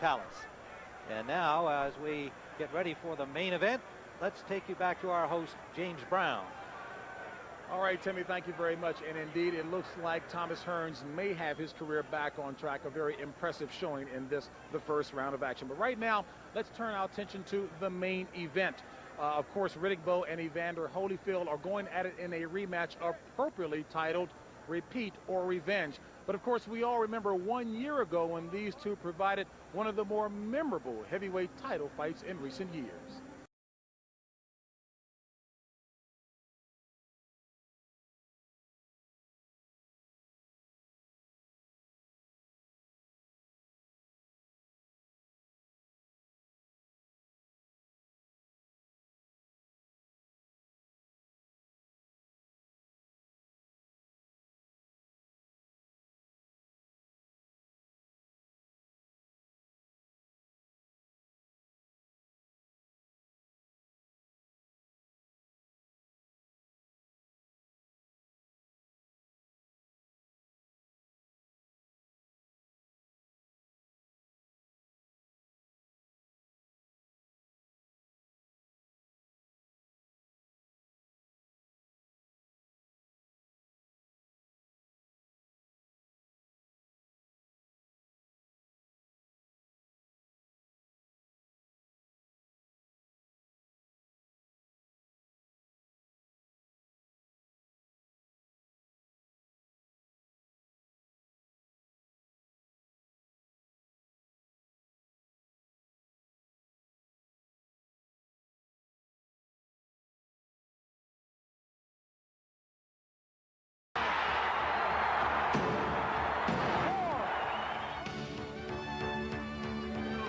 Palace. And now, as we get ready for the main event, let's take you back to our host, James Brown. All right, Timmy, thank you very much. And indeed, it looks like Thomas Hearns may have his career back on track. A very impressive showing in the first round of action. But right now, let's turn our attention to the main event. Of course, Riddick Bowe and Evander Holyfield are going at it in a rematch appropriately titled Repeat or Revenge. But of course, we all remember 1 year ago when these two provided one of the more memorable heavyweight title fights in recent years.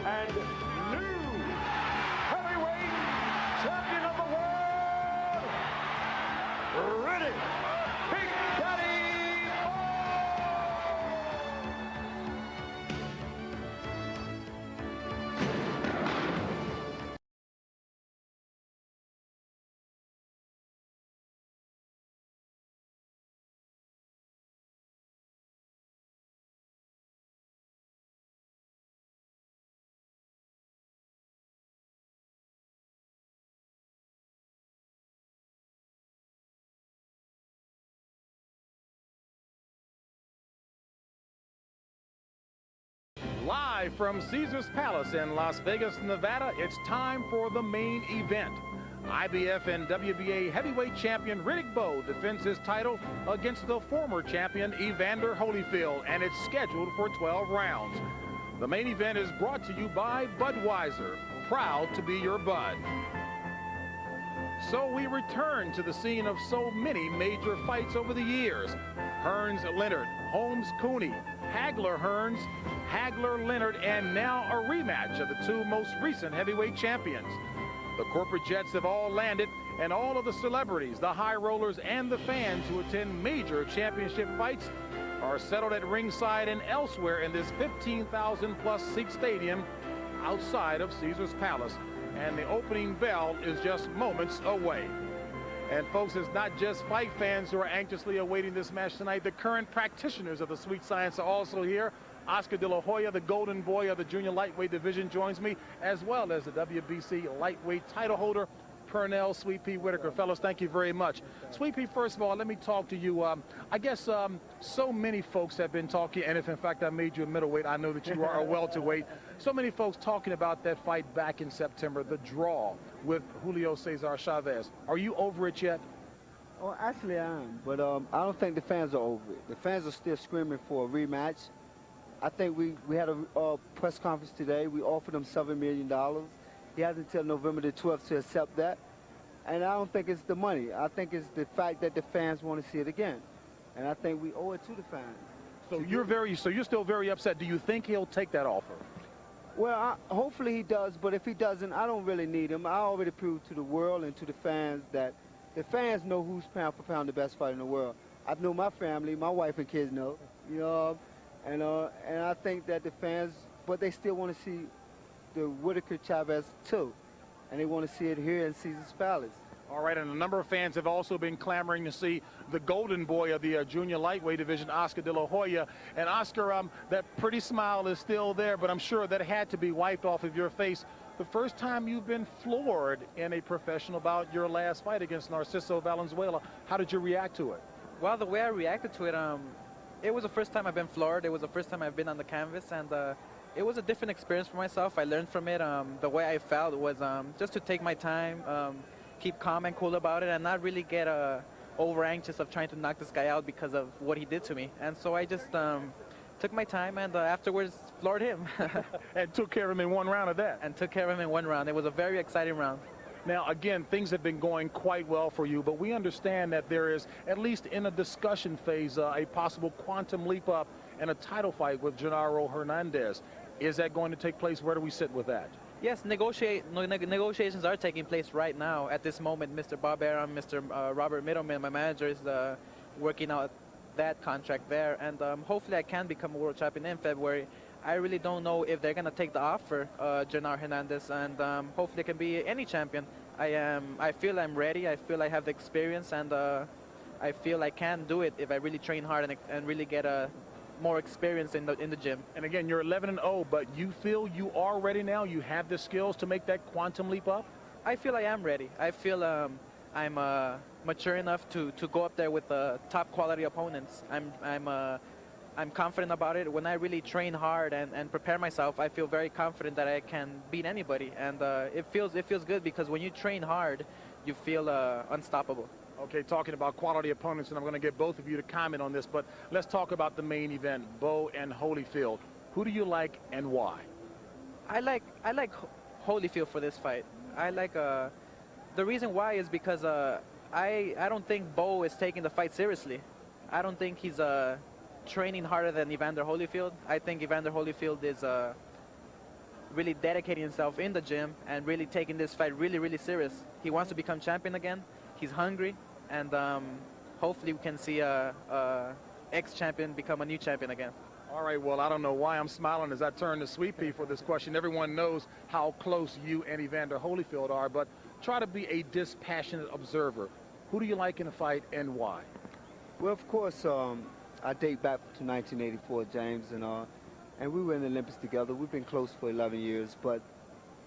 And new heavyweight champion of the world, Riddick Live from Caesars Palace in Las Vegas, Nevada, it's time for the main event. IBF and WBA heavyweight champion Riddick Bowe defends his title against the former champion Evander Holyfield, and it's scheduled for 12 rounds. The main event is brought to you by Budweiser, proud to be your bud. So we return to the scene of so many major fights over the years. Hearns-Leonard, Holmes-Cooney, Hagler-Hearns, Hagler-Leonard, and now a rematch of the two most recent heavyweight champions. The corporate jets have all landed, and all of the celebrities, the high rollers, and the fans who attend major championship fights are settled at ringside and elsewhere in this 15,000-plus seat stadium outside of Caesars Palace. And the opening bell is just moments away. And folks, it's not just fight fans who are anxiously awaiting this match tonight. The current practitioners of the sweet science are also here. Oscar De La Hoya, the golden boy of the junior lightweight division, joins me, as well as the WBC lightweight title holder, Pernell Sweet Pea Whitaker. Fellas, thank you very much. Sweet Pea, first of all, let me talk to you. I guess so many folks have been talking, and if in fact I made you a middleweight, I know that you are a welterweight. So many folks talking about that fight back in September, the draw with Julio Cesar Chavez. Are you over it yet? Oh, actually I am, but I don't think the fans are over it. The fans are still screaming for a rematch. I think we had a press conference today. We offered him $7 million. He has until November the 12th to accept that. And I don't think it's the money. I think it's the fact that the fans want to see it again. And I think we owe it to the fans. So you're still very upset. Do you think he'll take that offer? Well, hopefully he does, but if he doesn't, I don't really need him. I already proved to the world and to the fans that the fans know who's pound for pound the best fighter in the world. I know my family, my wife and kids know, you know, and I think that the fans, but they still want to see the Whitaker Chavez too, and they want to see it here in Caesars Palace. All right, and a number of fans have also been clamoring to see the golden boy of the junior lightweight division, Oscar De La Hoya. And Oscar, that pretty smile is still there, but I'm sure that had to be wiped off of your face the first time you've been floored in a professional bout, your last fight against Narciso Valenzuela. How did you react to it? Well, the way I reacted to it, it was the first time I've been floored. It was the first time I've been on the canvas, and it was a different experience for myself. I learned from it. The way I felt was just to take my time, keep calm and cool about it, and not really get over anxious of trying to knock this guy out because of what he did to me. And so I just took my time and afterwards floored him. And took care of him in one round of that. And took care of him in one round. It was a very exciting round. Now, again, things have been going quite well for you, but we understand that there is, at least in a discussion phase, a possible quantum leap up and a title fight with Genaro Hernandez. Is that going to take place? Where do we sit with that? Yes, negotiations are taking place right now. At this moment, Mr. Bob Aram, Mr. Robert Middleman, my manager, is working out that contract there. And hopefully I can become a world champion in February. I really don't know if they're going to take the offer, Genaro Hernandez, and hopefully it can be any champion. I feel I'm ready. I feel I have the experience, and I feel I can do it if I really train hard and really get more experience in the gym. And again, you're 11-0, but you feel you are ready now? You have the skills to make that quantum leap up? I feel I am ready. I feel I'm mature enough to go up there with top quality opponents. I'm confident about it. When I really train hard and prepare myself, I feel very confident that I can beat anybody. And it feels good because when you train hard, you feel unstoppable. Okay, talking about quality opponents, and I'm going to get both of you to comment on this, but let's talk about the main event, Bowe and Holyfield. Who do you like and why? I like Holyfield for this fight. I like the reason why is because I don't think Bowe is taking the fight seriously. I don't think he's training harder than Evander Holyfield. I think Evander Holyfield is really dedicating himself in the gym and really taking this fight really serious. He wants to become champion again. He's hungry, and hopefully we can see a ex-champion become a new champion again. All right, well, I don't know why I'm smiling as I turn to Sweet Pea for this question. Everyone knows how close you and Evander Holyfield are, but try to be a dispassionate observer. Who do you like in a fight and why? Well, of course, I date back to 1984, James, and we were in the Olympics together. We've been close for 11 years, but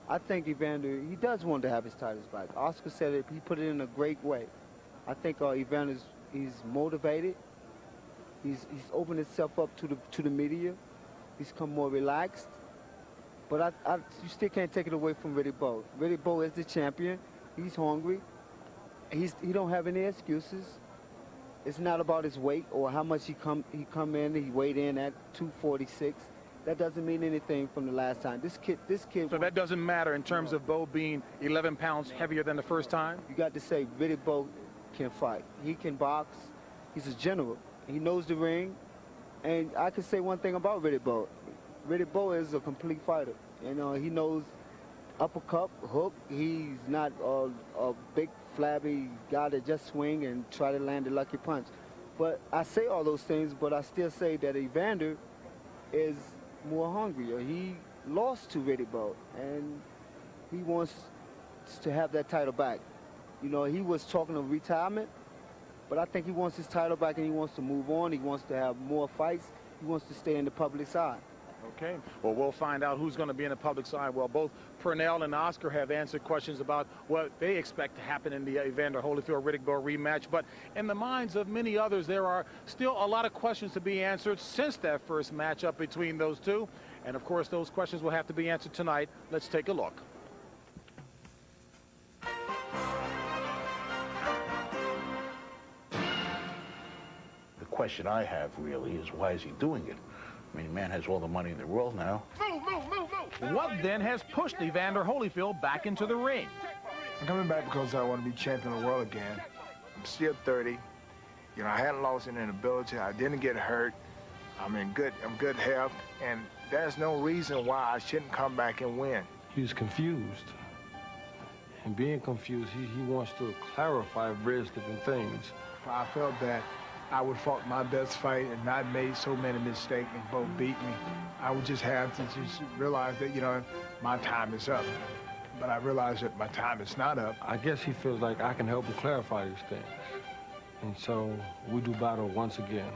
I think Evander, he does want to have his titles back. Oscar said it, he put it in a great way. I think Evander's, he's motivated. He's opened himself up to the media. He's come more relaxed. But you still can't take it away from Riddick Bowe. Riddick Bowe is the champion. He's hungry. He don't have any excuses. It's not about his weight or how much he come in. He weighed in at 246. That doesn't mean anything from the last time. This kid. So that doesn't matter in terms of Bowe being 11 pounds heavier than the first time? You got to say Riddick Bowe can fight. He can box. He's a general. He knows the ring. And I can say one thing about Riddick Bowe. Riddick Bowe is a complete fighter. You know, he knows uppercut, hook. He's not a big, flabby guy that just swing and try to land a lucky punch. But I say all those things, but I still say that Evander is more hungrier. He lost to Riddick Bowe, and he wants to have that title back. You know, he was talking of retirement, but I think he wants his title back and he wants to move on. He wants to have more fights. He wants to stay in the public eye. Okay, well, we'll find out who's going to be in the public side. Well, both Pernell and Oscar have answered questions about what they expect to happen in the Evander Holyfield-Riddick Bowe rematch. But in the minds of many others, there are still a lot of questions to be answered since that first matchup between those two. And, of course, those questions will have to be answered tonight. Let's take a look. The question I have really is, why is he doing it? I mean, man has all the money in the world now. What then has pushed Evander Holyfield back into the ring? I'm coming back because I want to be champion of the world again. I'm still 30. You know, I hadn't lost any ability. I didn't get hurt. I'm good health, and there's no reason why I shouldn't come back and win. He's confused. And being confused, he wants to clarify various different things. I felt that I would fought my best fight and not made so many mistakes and both beat me. I would just have to just realize that, you know, my time is up. but I realize that my time is not up. I guess he feels like I can help him clarify these things. And so we do battle once again.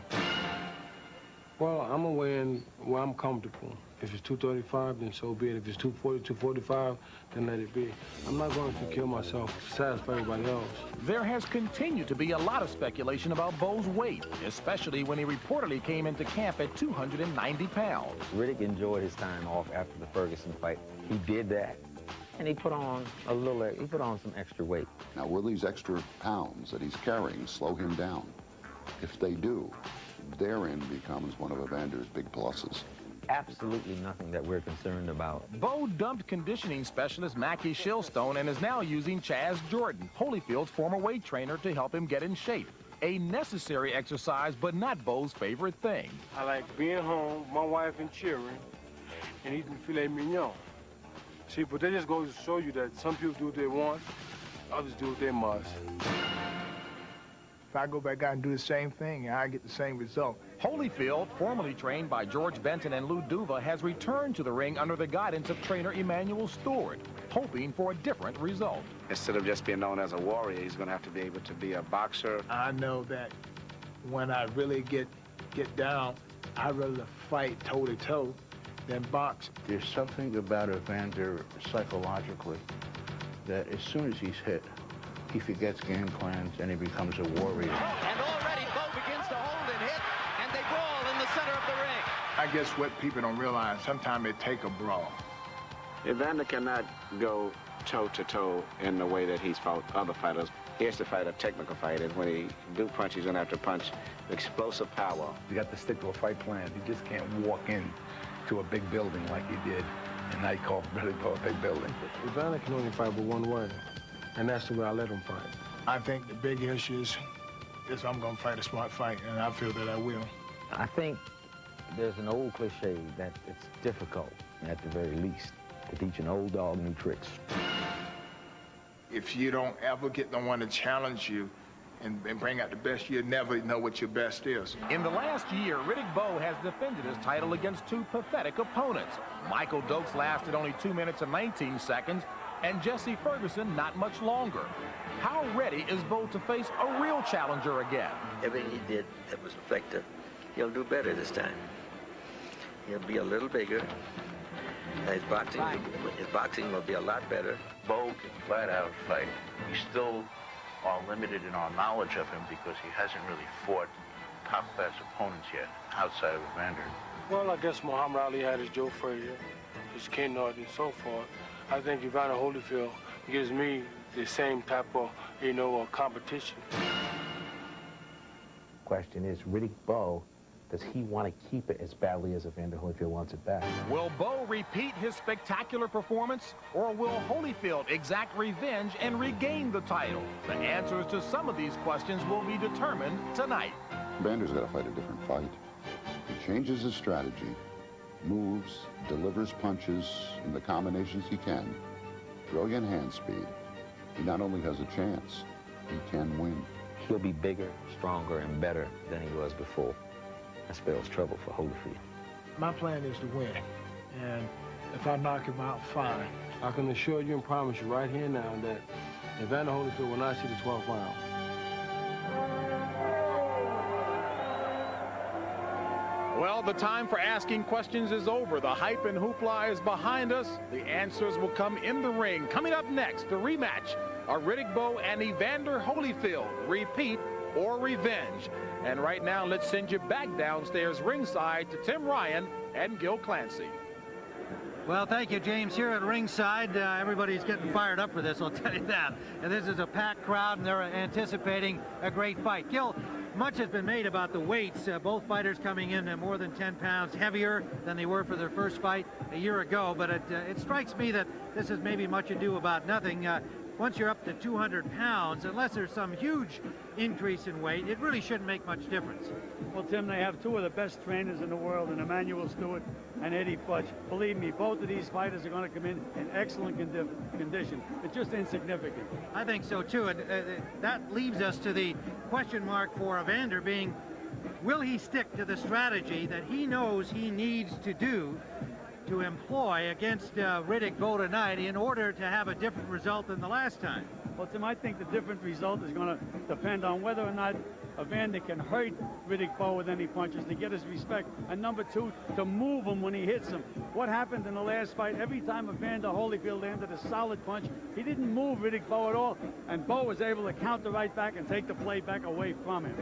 Well, I'm gonna weigh in where I'm comfortable. If it's 235, then so be it. If it's 240, 245, then let it be. I'm not going to kill myself to satisfy everybody else. There has continued to be a lot of speculation about Bowe's weight, especially when he reportedly came into camp at 290 pounds. Riddick enjoyed his time off after the Ferguson fight. He did that, and he put on some extra weight. Now, will these extra pounds that he's carrying slow him down? If they do, therein becomes one of Evander's big pluses. Absolutely nothing that we're concerned about. Bowe dumped conditioning specialist Mackie Shilstone and is now using Chaz Jordan, Holyfield's former weight trainer, to help him get in shape. A necessary exercise, but not Bowe's favorite thing. I like being home, my wife and children, and eating filet mignon. See, but that just goes to show you that some people do what they want, others do what they must. If I go back out and do the same thing, I get the same result. Holyfield, formerly trained by George Benton and Lou Duva, has returned to the ring under the guidance of trainer Emanuel Stewart, hoping for a different result. Instead of just being known as a warrior, he's going to have to be able to be a boxer. I know that when I really get down, I'd rather fight toe-to-toe than box. There's something about Evander psychologically that as soon as he's hit, he forgets game plans and he becomes a warrior. And already Bowe begins to hold and hit, and they brawl in the center of the ring. I guess what people don't realize, sometimes it take a brawl. Evander cannot go toe-to-toe in the way that he's fought other fighters. He has to fight a technical fight, and when he do punch, he's going to have to punch explosive power. You got to stick to a fight plan. You just can't walk in to a big building like he did, and I call Riddick Bowe a big building. Evander can only fight but one way, and that's the way I let him fight. I think the big issue is I'm going to fight a smart fight, and I feel that I will. I think there's an old cliche that it's difficult, at the very least, to teach an old dog new tricks. If you don't ever get the one to challenge you and bring out the best, you'll never know what your best is. In the last year, Riddick Bowe has defended his title against two pathetic opponents. Michael Dokes lasted only 2 minutes and 19 seconds, and Jesse Ferguson not much longer. How ready is Bowe to face a real challenger again? Everything he did that was effective, he'll do better this time. He'll be a little bigger. His boxing will be a lot better. Bowe can flat out fight. We still are limited in our knowledge of him because he hasn't really fought top-class opponents yet outside of Evander. Well, I guess Muhammad Ali had his Joe Frazier, his Kennard, and so forth. I think Evander Holyfield gives me the same type of, competition. Question is, Riddick Bowe, does he want to keep it as badly as Evander Holyfield wants it back? Will Bowe repeat his spectacular performance, or will Holyfield exact revenge and regain the title? The answers to some of these questions will be determined tonight. Evander's got to fight a different fight. He changes his strategy, moves, delivers punches in the combinations he can, brilliant hand speed. He not only has a chance, he can win. He'll be bigger, stronger, and better than he was before. That spells trouble for Holyfield. My plan is to win, and if I knock him out, fine. I can assure you and promise you right here now that Evander Holyfield will not see the 12th round. Well, the time for asking questions is over. The hype and hoopla is behind us. The answers will come in the ring. Coming up next, the rematch are Riddick Bowe and Evander Holyfield. Repeat or revenge. And right now, let's send you back downstairs ringside to Tim Ryan and Gil Clancy. Well, thank you, James. Here at ringside, everybody's getting fired up for this, I'll tell you that. And this is a packed crowd, and they're anticipating a great fight. Gil, much has been made about the weights. Both fighters coming in more than 10 pounds heavier than they were for their first fight a year ago. But it strikes me that this is maybe much ado about nothing. Once you're up to 200 pounds, unless there's some huge increase in weight, it really shouldn't make much difference. Well, Tim, they have two of the best trainers in the world, in Emanuel Stewart and Eddie Futch. Believe me, both of these fighters are going to come in excellent condition. It's just insignificant. I think so, too. And that leaves us to the question mark for Evander being, will he stick to the strategy that he knows he needs to do to employ against Riddick Bowe tonight in order to have a different result than the last time? Well, Tim, I think the different result is going to depend on whether or not Evander can hurt Riddick Bowe with any punches to get his respect, and number two, to move him when he hits him. What happened in the last fight, every time Evander Holyfield landed a solid punch, he didn't move Riddick Bowe at all, and Bowe was able to counter right back and take the play back away from him.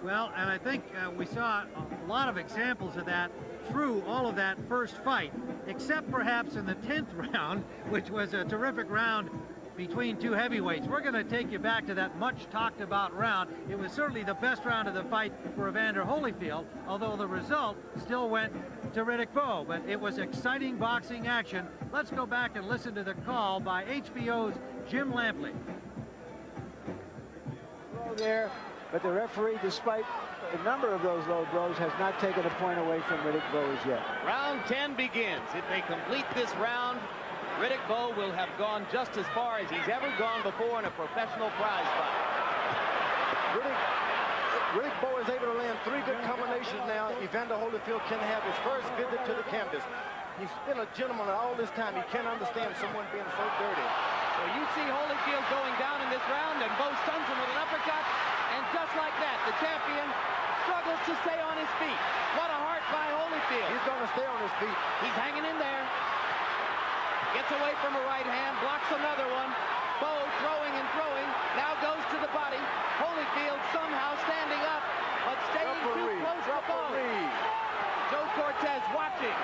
Well, and I think we saw a lot of examples of that through all of that first fight, except perhaps in the 10th round, which was a terrific round between two heavyweights. We're going to take you back to that much talked about round. It was certainly the best round of the fight for Evander Holyfield, although the result still went to Riddick Bowe. But it was exciting boxing action. Let's go back and listen to the call by HBO's Jim Lampley. There, but the referee, despite a number of those low blows, has not taken a point away from Riddick Bowe as yet. Round 10 begins. If they complete this round, Riddick Bowe will have gone just as far as he's ever gone before in a professional prize fight. Riddick Bowe is able to land 3 good combinations now. Evander Holyfield can have his first visit to the canvas. He's been a gentleman all this time. He can't understand someone being so dirty. So you see Holyfield going down in this round, and Bowe stuns him with an uppercut, and just like that, the champion struggles to stay on his feet. What a heart by Holyfield. He's going to stay on his feet. He's hanging in there. Gets away from a right hand, blocks another one. Bowe throwing and throwing, now goes to the body. Holyfield somehow standing up, but staying too close to Bowe. Joe Cortez watching.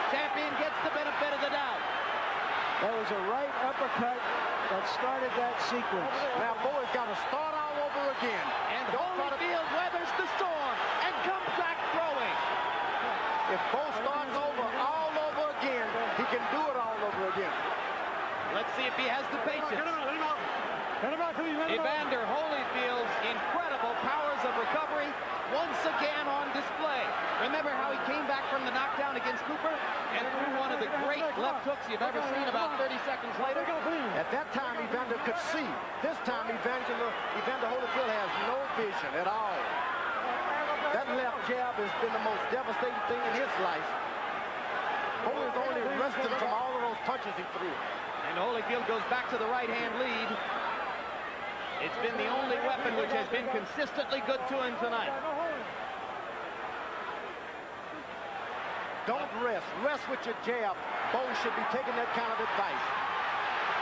Champion gets the benefit of the doubt. That was a right uppercut that started that sequence. Now Bowe has got to start all over again. And Holyfield weathers the storm and comes back throwing. If Bowe starts over all over again, he can do it all over again. Let's see if he has the patience. Evander Holyfield's incredible powers of recovery once again on display. Remember how he came back from the knockdown against Cooper and threw one of the great left hooks you've ever seen about 30 seconds later? At that time, Evander could see. This time, Evander Holyfield has no vision at all. That left jab has been the most devastating thing in his life. Holy is only resting from all of those punches he threw. And Holyfield goes back to the right-hand lead. It's been the only weapon which has been consistently good to him tonight. Don't rest. Rest with your jab. Bowe should be taking that kind of advice.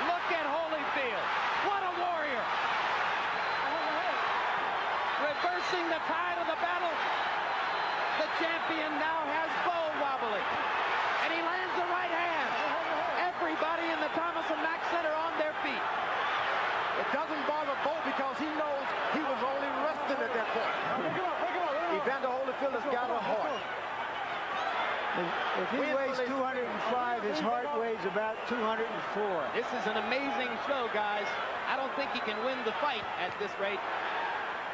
Look at Holyfield. What a warrior. Reversing the tide of the battle. The champion now has Bowe wobbling. And he lands the right hand. Everybody in the Thomas and Mack Center on their feet. It doesn't bother Bowe because he knows he was only resting at that point. Evander Holyfield has got a heart. If he weighs 205, his heart weighs about 204. This is an amazing show, guys. I don't think he can win the fight at this rate.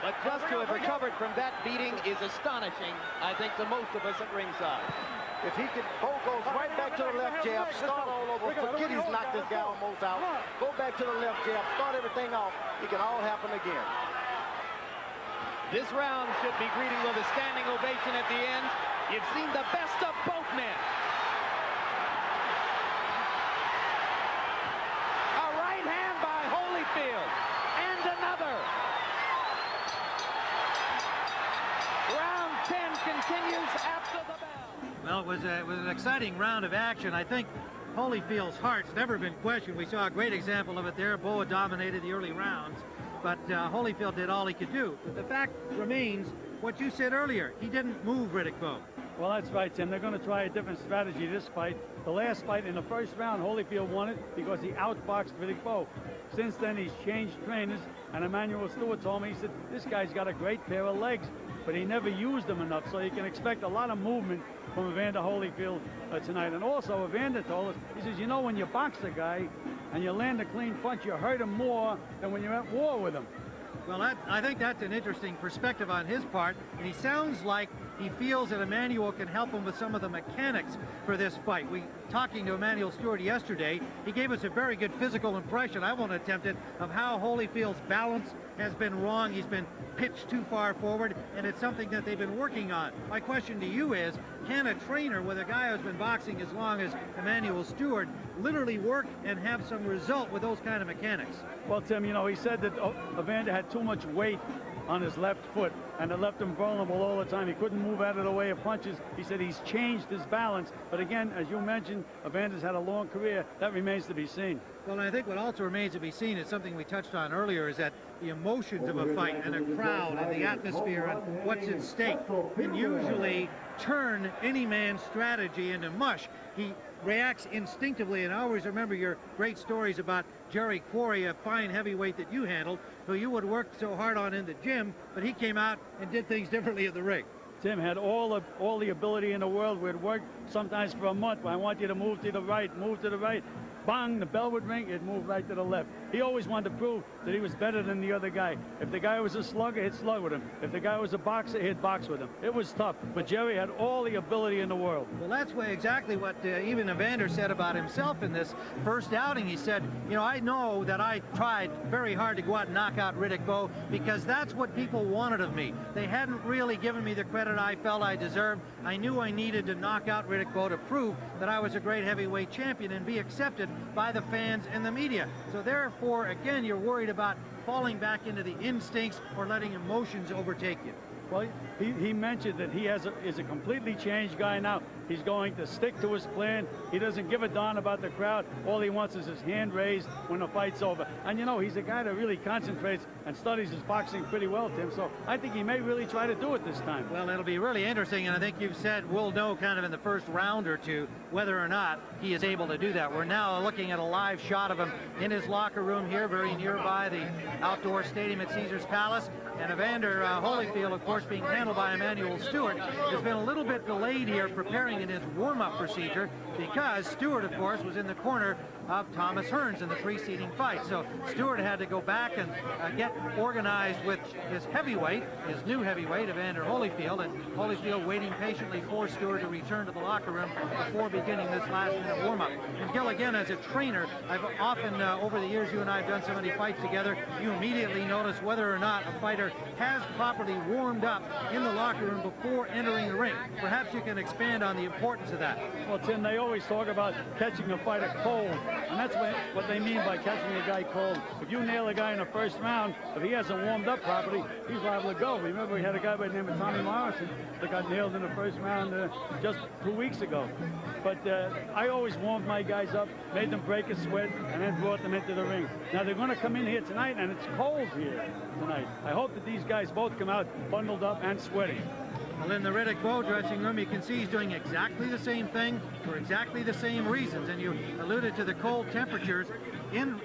But just to have recovered from that beating is astonishing, I think, to most of us at ringside. If he can, Bowe goes right back to the left jab, start all over, forget he's knocked this guy almost out, go back to the left jab, start everything off, it can all happen again. This round should be greeted with a standing ovation at the end. You've seen the best of both men. A right hand by Holyfield, and another. Round 10 continues after the bell. Well, it was an exciting round of action. I think Holyfield's heart's never been questioned. We saw a great example of it there. Bowe dominated the early rounds, but Holyfield did all he could do. But the fact remains what you said earlier. He didn't move Riddick Bowe. Well, that's right, Tim. They're going to try a different strategy this fight. The last fight in the first round, Holyfield won it because he outboxed Riddick Bowe. Since then, he's changed trainers, and Emmanuel Stewart told me, he said, this guy's got a great pair of legs, but he never used them enough, so you can expect a lot of movement from Evander Holyfield tonight. And also, Evander told us, he says, you know, when you box a guy and you land a clean punch, you hurt him more than when you're at war with him. Well, I think that's an interesting perspective on his part, and he sounds like he feels that Emmanuel can help him with some of the mechanics for this fight. Talking to Emmanuel Stewart yesterday, he gave us a very good physical impression, I won't attempt it, of how Holyfield's balance has been wrong. He's been pitched too far forward, and it's something that they've been working on. My question to you is, can a trainer with a guy who's been boxing as long as Emmanuel Stewart literally work and have some result with those kind of mechanics? Well, Tim, you know, he said that Evander had too much weight on his left foot, and it left him vulnerable all the time. He couldn't move out of the way of punches. He said he's changed his balance. But again, as you mentioned, Evander's had a long career. That remains to be seen. Well, I think what also remains to be seen is something we touched on earlier, is that the emotions of a fight and a crowd and the atmosphere and what's at stake can usually turn any man's strategy into mush. He reacts instinctively, and I always remember your great stories about Jerry Quarry, a fine heavyweight that you handled, who you would work so hard on in the gym, but he came out and did things differently in the ring. Tim had all the ability in the world. We'd work sometimes for a month. I want you to move to the right, move to the right. Bang, the bell would ring, it'd move right to the left. He always wanted to prove that he was better than the other guy. If the guy was a slugger, he'd slug with him. If the guy was a boxer, he'd box with him. It was tough, but Jerry had all the ability in the world. Well, that's exactly what even Evander said about himself in this first outing. He said, you know, I know that I tried very hard to go out and knock out Riddick Bowe because that's what people wanted of me. They hadn't really given me the credit I felt I deserved. I knew I needed to knock out Riddick Bowe to prove that I was a great heavyweight champion and be accepted by the fans and the media. So therefore, again, you're worried about falling back into the instincts or letting emotions overtake you. Well, he mentioned that he is a completely changed guy now. He's going to stick to his plan. He doesn't give a darn about the crowd. All he wants is his hand raised when the fight's over. And, you know, he's a guy that really concentrates and studies his boxing pretty well, Tim. So I think he may really try to do it this time. Well, it'll be really interesting, and I think you've said we'll know kind of in the first round or two whether or not he is able to do that. We're now looking at a live shot of him in his locker room here, very nearby the outdoor stadium at Caesars Palace. And Evander Holyfield, of course, being handled by Emmanuel Stewart, has been a little bit delayed here preparing in his warm-up procedure because Stewart, of course, was in the corner of Thomas Hearns in the preceding fight. So Stewart had to go back and get organized with his heavyweight, his new heavyweight, Evander Holyfield, and Holyfield waiting patiently for Stewart to return to the locker room before beginning this last-minute warm-up. And Gil, again, as a trainer, I've often, over the years you and I have done so many fights together, you immediately notice whether or not a fighter has properly warmed up in the locker room before entering the ring. Perhaps you can expand on the importance of that. Well, Tim, they always talk about catching a fighter cold, and that's what they mean by catching a guy cold. If you nail a guy in the first round, if he hasn't warmed up properly, he's liable to go. Remember, we had a guy by the name of Tommy Morrison that got nailed in the first round just 2 weeks ago. But I always warmed my guys up, made them break a sweat, and then brought them into the ring. Now, they're going to come in here tonight, and it's cold here tonight. I hope that these guys both come out bundled up and sweating. Well, in the Riddick Bowe dressing room, you can see he's doing exactly the same thing for exactly the same reasons. And you alluded to the cold temperatures.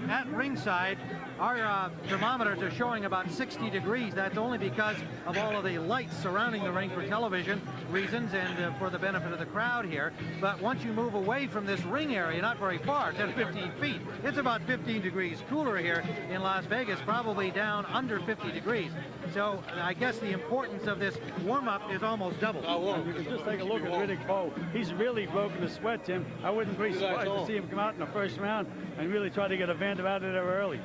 At ringside, our thermometers are showing about 60 degrees. That's only because of all of the lights surrounding the ring for television reasons and for the benefit of the crowd here. But once you move away from this ring area, not very far, 10 to 15 feet, it's about 15 degrees cooler here in Las Vegas, probably down under 50 degrees. So I guess the importance of this warm-up is almost double. You can just take a look at Riddick Bowe. He's really broken the sweat, Tim. I wouldn't be surprised to see him come out in the first round and really try to get Evander out of there early.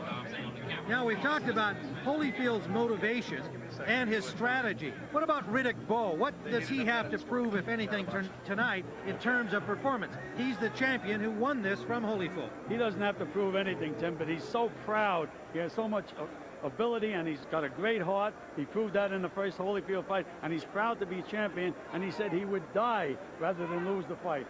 Now, we've talked about Holyfield's motivation and his strategy. What about Riddick Bowe? What does he have to prove, if anything, tonight in terms of performance? He's the champion who won this from Holyfield. He doesn't have to prove anything, Tim, but he's so proud. He has so much ability, and he's got a great heart. He proved that in the first Holyfield fight, and he's proud to be champion, and he said he would die rather than lose the fight.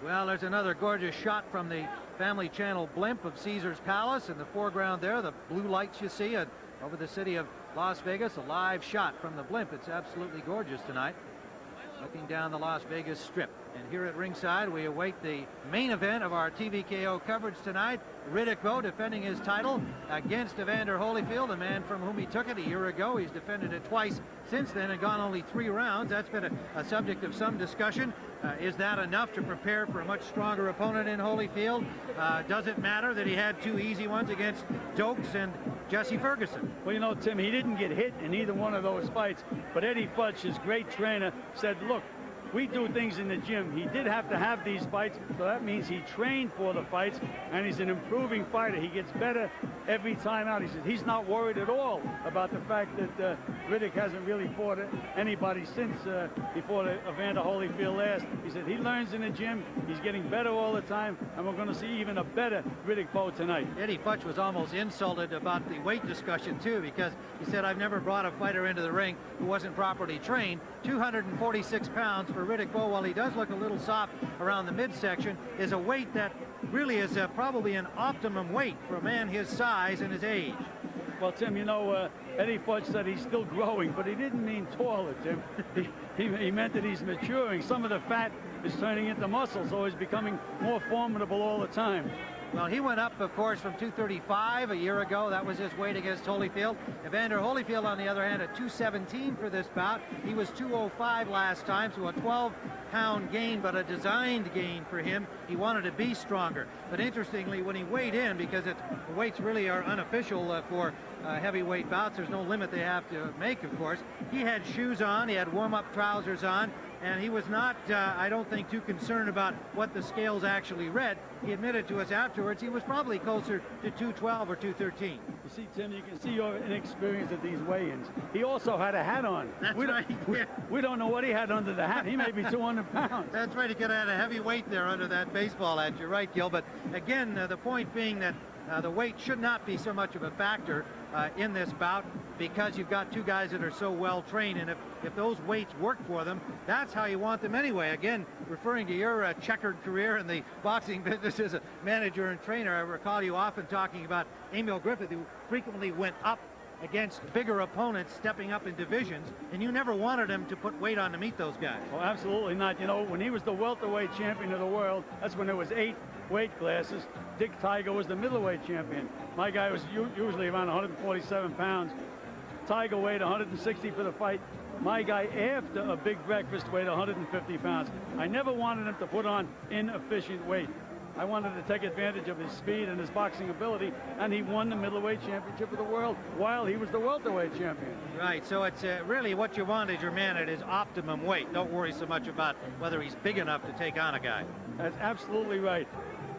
Well, there's another gorgeous shot from the Family Channel blimp of Caesars Palace. In the foreground there, the blue lights you see over the city of Las Vegas, a live shot from the blimp. It's absolutely gorgeous tonight, looking down the Las Vegas Strip. And here at ringside, we await the main event of our TVKO coverage tonight. Riddick Bowe defending his title against Evander Holyfield, a man from whom he took it a year ago. He's defended it twice since then and gone only 3 rounds. That's been a subject of some discussion. Is that enough to prepare for a much stronger opponent in Holyfield? Does it matter that he had 2 easy ones against Dokes and Jesse Ferguson? Well, you know, Tim, he didn't get hit in either one of those fights, but Eddie Futch, his great trainer, said, look, we do things in the gym. He did have to have these fights, so that means he trained for the fights, and he's an improving fighter. He gets better every time out. He says he's not worried at all about the fact that Riddick hasn't really fought anybody since he fought Evander Holyfield last. He said he learns in the gym, he's getting better all the time, and we're going to see even a better Riddick Bowe tonight. Eddie Futch was almost insulted about the weight discussion, too, because he said, I've never brought a fighter into the ring who wasn't properly trained. 246 pounds for Riddick Bowe, while he does look a little soft around the midsection, is a weight that really is probably an optimum weight for a man his size and his age. Well, Tim, you know, Eddie Futch said he's still growing, but he didn't mean taller, Tim. He meant that he's maturing. Some of the fat is turning into muscle, so he's becoming more formidable all the time. Well, he went up, of course, from 235 a year ago. That was his weight against Holyfield. Evander Holyfield, on the other hand, at 217 for this bout. He was 205 last time, so a 12-pound gain, but a designed gain for him. He wanted to be stronger. But interestingly, when he weighed in, because the weights really are unofficial for heavyweight bouts, there's no limit they have to make, of course. He had shoes on, he had warm-up trousers on, and he was not, I don't think, too concerned about what the scales actually read. He admitted to us afterwards he was probably closer to 212 or 213. You see, Tim, you can see your inexperience at these weigh-ins. He also had a hat on. That's right. We don't know what he had under the hat. He may be 200 pounds. That's right. He could have had a heavy weight there under that baseball hat. You're right, Gil. But again, the point being that the weight should not be so much of a factor in this bout, because you've got 2 guys that are so well trained, and if those weights work for them, that's how you want them anyway. Again, referring to your checkered career in the boxing business as a manager and trainer, I recall you often talking about Emil Griffith, who frequently went up against bigger opponents, stepping up in divisions, and you never wanted him to put weight on to meet those guys. Oh, absolutely not. You know, when he was the welterweight champion of the world, that's when there was 8 weight classes. Dick Tiger was the middleweight champion. My guy was usually around 147 pounds. Tiger weighed 160 for the fight. My guy, after a big breakfast, weighed 150 pounds. I never wanted him to put on inefficient weight. I wanted to take advantage of his speed and his boxing ability, and he won the middleweight championship of the world while he was the welterweight champion. Right, so it's really what you want is your man at his optimum weight. Don't worry so much about whether he's big enough to take on a guy. That's absolutely right.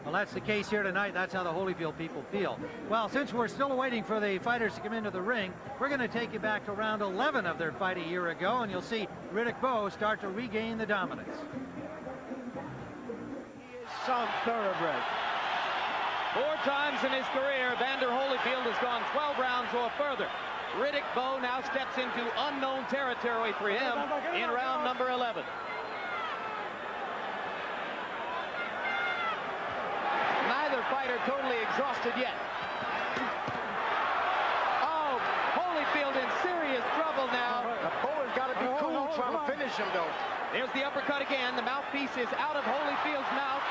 Well, that's the case here tonight. That's how the Holyfield people feel. Well, since we're still waiting for the fighters to come into the ring, we're going to take you back to round 11 of their fight a year ago, and you'll see Riddick Bowe start to regain the dominance. Some thoroughbred. 4 times in his career, Evander Holyfield has gone 12 rounds or further. Riddick Bowe now steps into unknown territory for him in round number 11. Neither fighter totally exhausted yet. Oh, Holyfield in serious trouble now. Bowen's got to be cool trying to finish him, though. There's the uppercut again. The mouthpiece is out of Holyfield's mouth,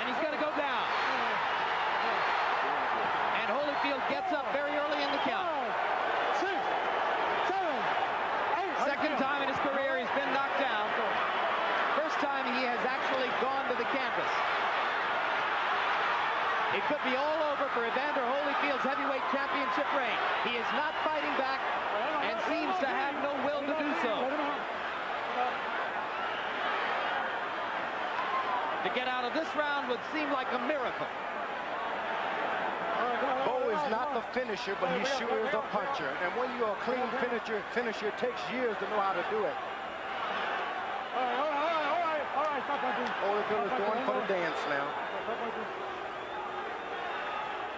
and he's going to go down. And Holyfield gets up very early in the count. 6, 7, 8. Second time in his career he's been knocked down. First time he has actually gone to the canvas. It could be all over for Evander Holyfield's heavyweight championship reign. He is not fighting back and seems to have no will to do so. To get out of this round would seem like a miracle. Bowe is not the finisher, but he sure is a puncher. And when you're a clean finisher, it takes years to know how to do it. All right, stop like this. Holyfield is going for the dance now.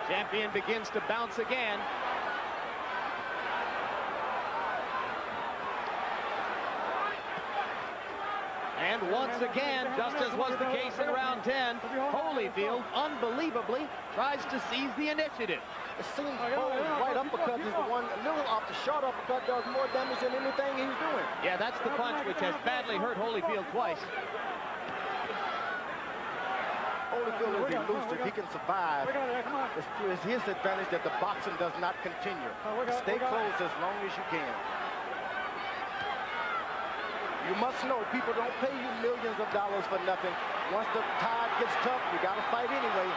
Champion begins to bounce again. And once again, just as was the case in round 10, Holyfield, unbelievably, tries to seize the initiative. It seems Bowe's right uppercut is the one, a little off the short uppercut does more damage than anything he's doing. Yeah, that's the punch which has badly hurt Holyfield twice. Holyfield will be loose if he can survive. It's his advantage that the boxing does not continue. Stay close as long as you can. You must know people don't pay you millions of dollars for nothing. Once the tide gets tough, you got to fight anyway.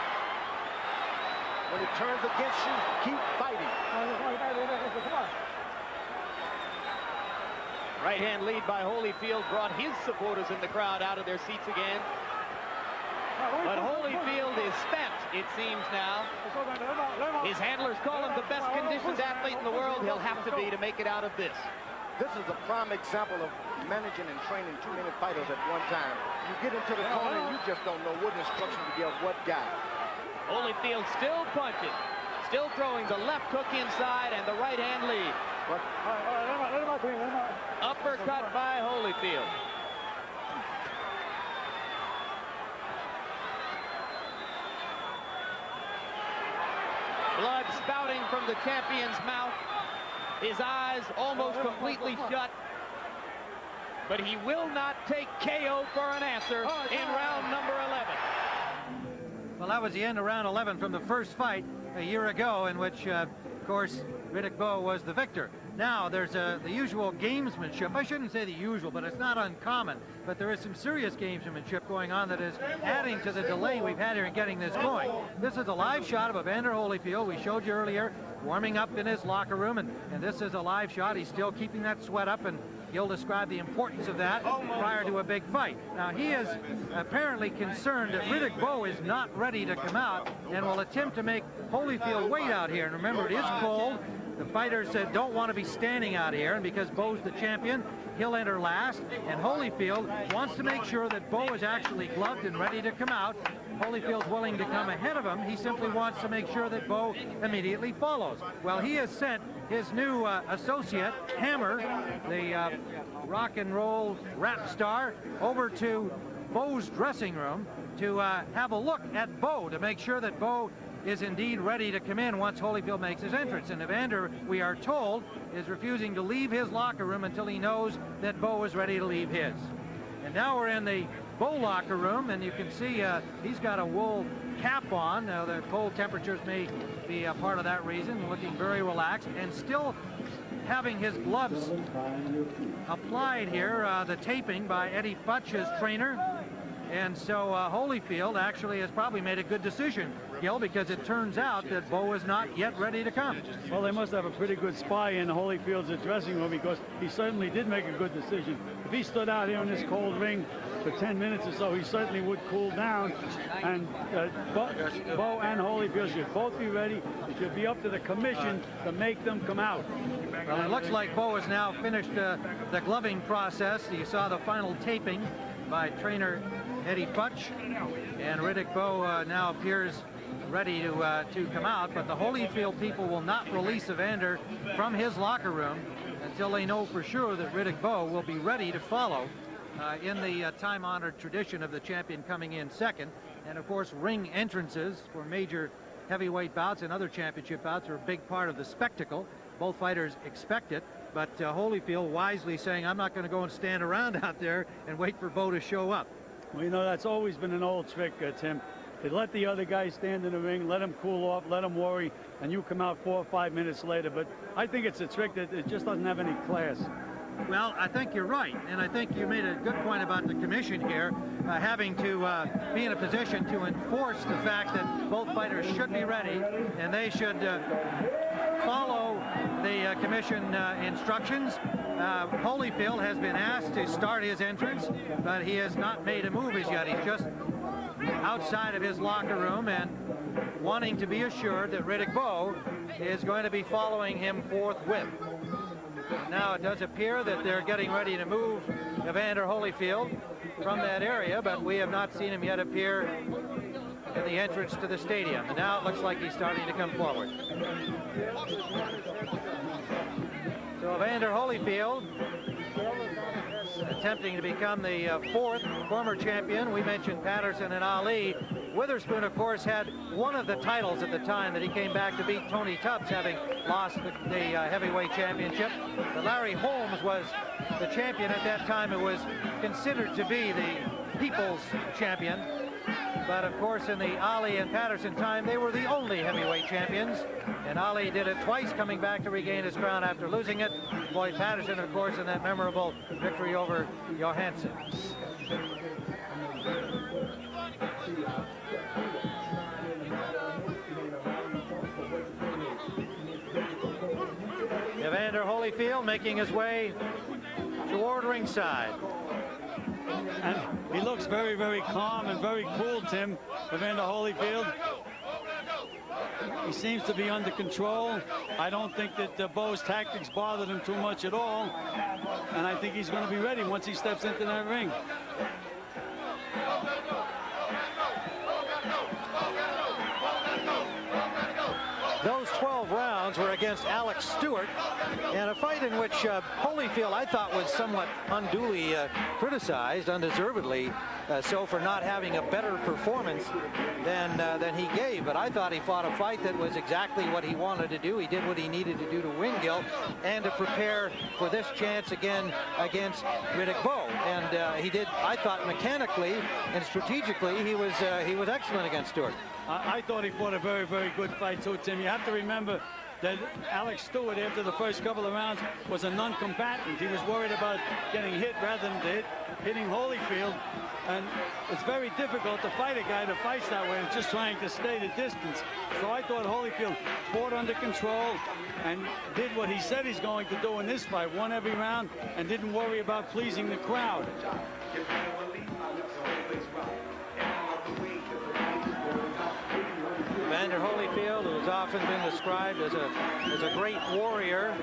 When it turns against you, keep fighting. Right hand lead by Holyfield brought his supporters in the crowd out of their seats again. But Holyfield is spent, it seems now. His handlers call him the best conditioned athlete in the world. He'll have to be to make it out of this. This is a prime example of managing and training too many fighters at one time. You get into the corner and you just don't know what instruction to give what guy. Holyfield still punching, still throwing the left hook inside and the right hand lead. Uppercut by Holyfield. Blood spouting from the champion's mouth. His eyes almost completely shut. But he will not take KO for an answer in round number 11. Well, that was the end of round 11 from the first fight a year ago, in which, of course, Riddick Bowe was the victor. Now, there's the usual gamesmanship. I shouldn't say the usual, but it's not uncommon. But there is some serious gamesmanship going on that is adding to the delay we've had here in getting this going. This is a live shot of Evander Holyfield. We showed you earlier, warming up in his locker room, and this is a live shot. He's still keeping that sweat up, and he'll describe the importance of that prior to a big fight. Now, he is apparently concerned that Riddick Bowe is not ready to come out and will attempt to make Holyfield wait out here. And remember, it is cold. The fighters don't want to be standing out here, and because Bowe's the champion, he'll enter last, and Holyfield wants to make sure that Bowe is actually gloved and ready to come out. Holyfield's willing to come ahead of him. He simply wants to make sure that Bowe immediately follows. Well, he has sent his new associate, Hammer, the rock and roll rap star, over to Bowe's dressing room to have a look at Bowe to make sure that Bowe is indeed ready to come in once Holyfield makes his entrance. And Evander, we are told, is refusing to leave his locker room until he knows that Bowe is ready to leave his. And now we're in the Bowe locker room, and you can see he's got a wool cap on. Now, the cold temperatures may be a part of that reason, looking very relaxed, and still having his gloves applied here, the taping by Eddie Futch, his trainer. And so Holyfield actually has probably made a good decision, Gil, because it turns out that Bowe is not yet ready to come. Well, they must have a pretty good spy in Holyfield's dressing room, because he certainly did make a good decision. If he stood out here in this cold ring for 10 minutes or so, he certainly would cool down. And Bowe and Holyfield should both be ready. It should be up to the commission to make them come out. Well, it looks like Bowe has now finished the gloving process. You saw the final taping by trainer Eddie Futch, and Riddick Bowe now appears ready to come out, but the Holyfield people will not release Evander from his locker room until they know for sure that Riddick Bowe will be ready to follow in the time-honored tradition of the champion coming in second. And of course, ring entrances for major heavyweight bouts and other championship bouts are a big part of the spectacle. Both fighters expect it, but Holyfield wisely saying, I'm not going to go and stand around out there and wait for Bowe to show up. Well, you know, that's always been an old trick, Tim. To let the other guy stand in the ring, let him cool off, let him worry, and you come out 4 or 5 minutes later. But I think it's a trick that it just doesn't have any class. Well, I think you're right, and I think you made a good point about the commission here having to be in a position to enforce the fact that both fighters should be ready, and they should follow the commission instructions. Holyfield has been asked to start his entrance, but he has not made a move as yet. He's just outside of his locker room and wanting to be assured that Riddick Bowe is going to be following him forthwith. Now it does appear that they're getting ready to move Evander Holyfield from that area, but we have not seen him yet appear in the entrance to the stadium. And now it looks like he's starting to come forward. So Evander Holyfield attempting to become the fourth former champion. We mentioned Patterson and Ali. Witherspoon, of course, had one of the titles at the time that he came back to beat Tony Tubbs, having lost the heavyweight championship. But Larry Holmes was the champion at that time. It was considered to be the people's champion. But of course, in the Ali and Patterson time, they were the only heavyweight champions. And Ali did it twice, coming back to regain his crown after losing it. Floyd Patterson, of course, in that memorable victory over Johansson. Evander Holyfield making his way toward ringside. And he looks very, very calm and very cool, Tim, Evander Holyfield. He seems to be under control. I don't think that Bowe's tactics bothered him too much at all. And I think he's going to be ready once he steps into that ring. Those 12 rounds were against Alex Stewart, and a fight in which Holyfield, I thought, was somewhat unduly criticized, undeservedly so, for not having a better performance than he gave. But I thought he fought a fight that was exactly what he wanted to do. He did what he needed to do to win, Gil, and to prepare for this chance again against Riddick Bowe. And he did, I thought, mechanically and strategically, he was excellent against Stewart. I thought he fought a very, very good fight too, Tim. You have to remember that Alex Stewart, after the first couple of rounds, was a non-combatant. He was worried about getting hit rather than hitting Holyfield. And it's very difficult to fight a guy that fights that way and just trying to stay the distance. So I thought Holyfield fought under control and did what he said he's going to do in this fight. Won every round and didn't worry about pleasing the crowd. Evander Holyfield, who has often been described as a great warrior,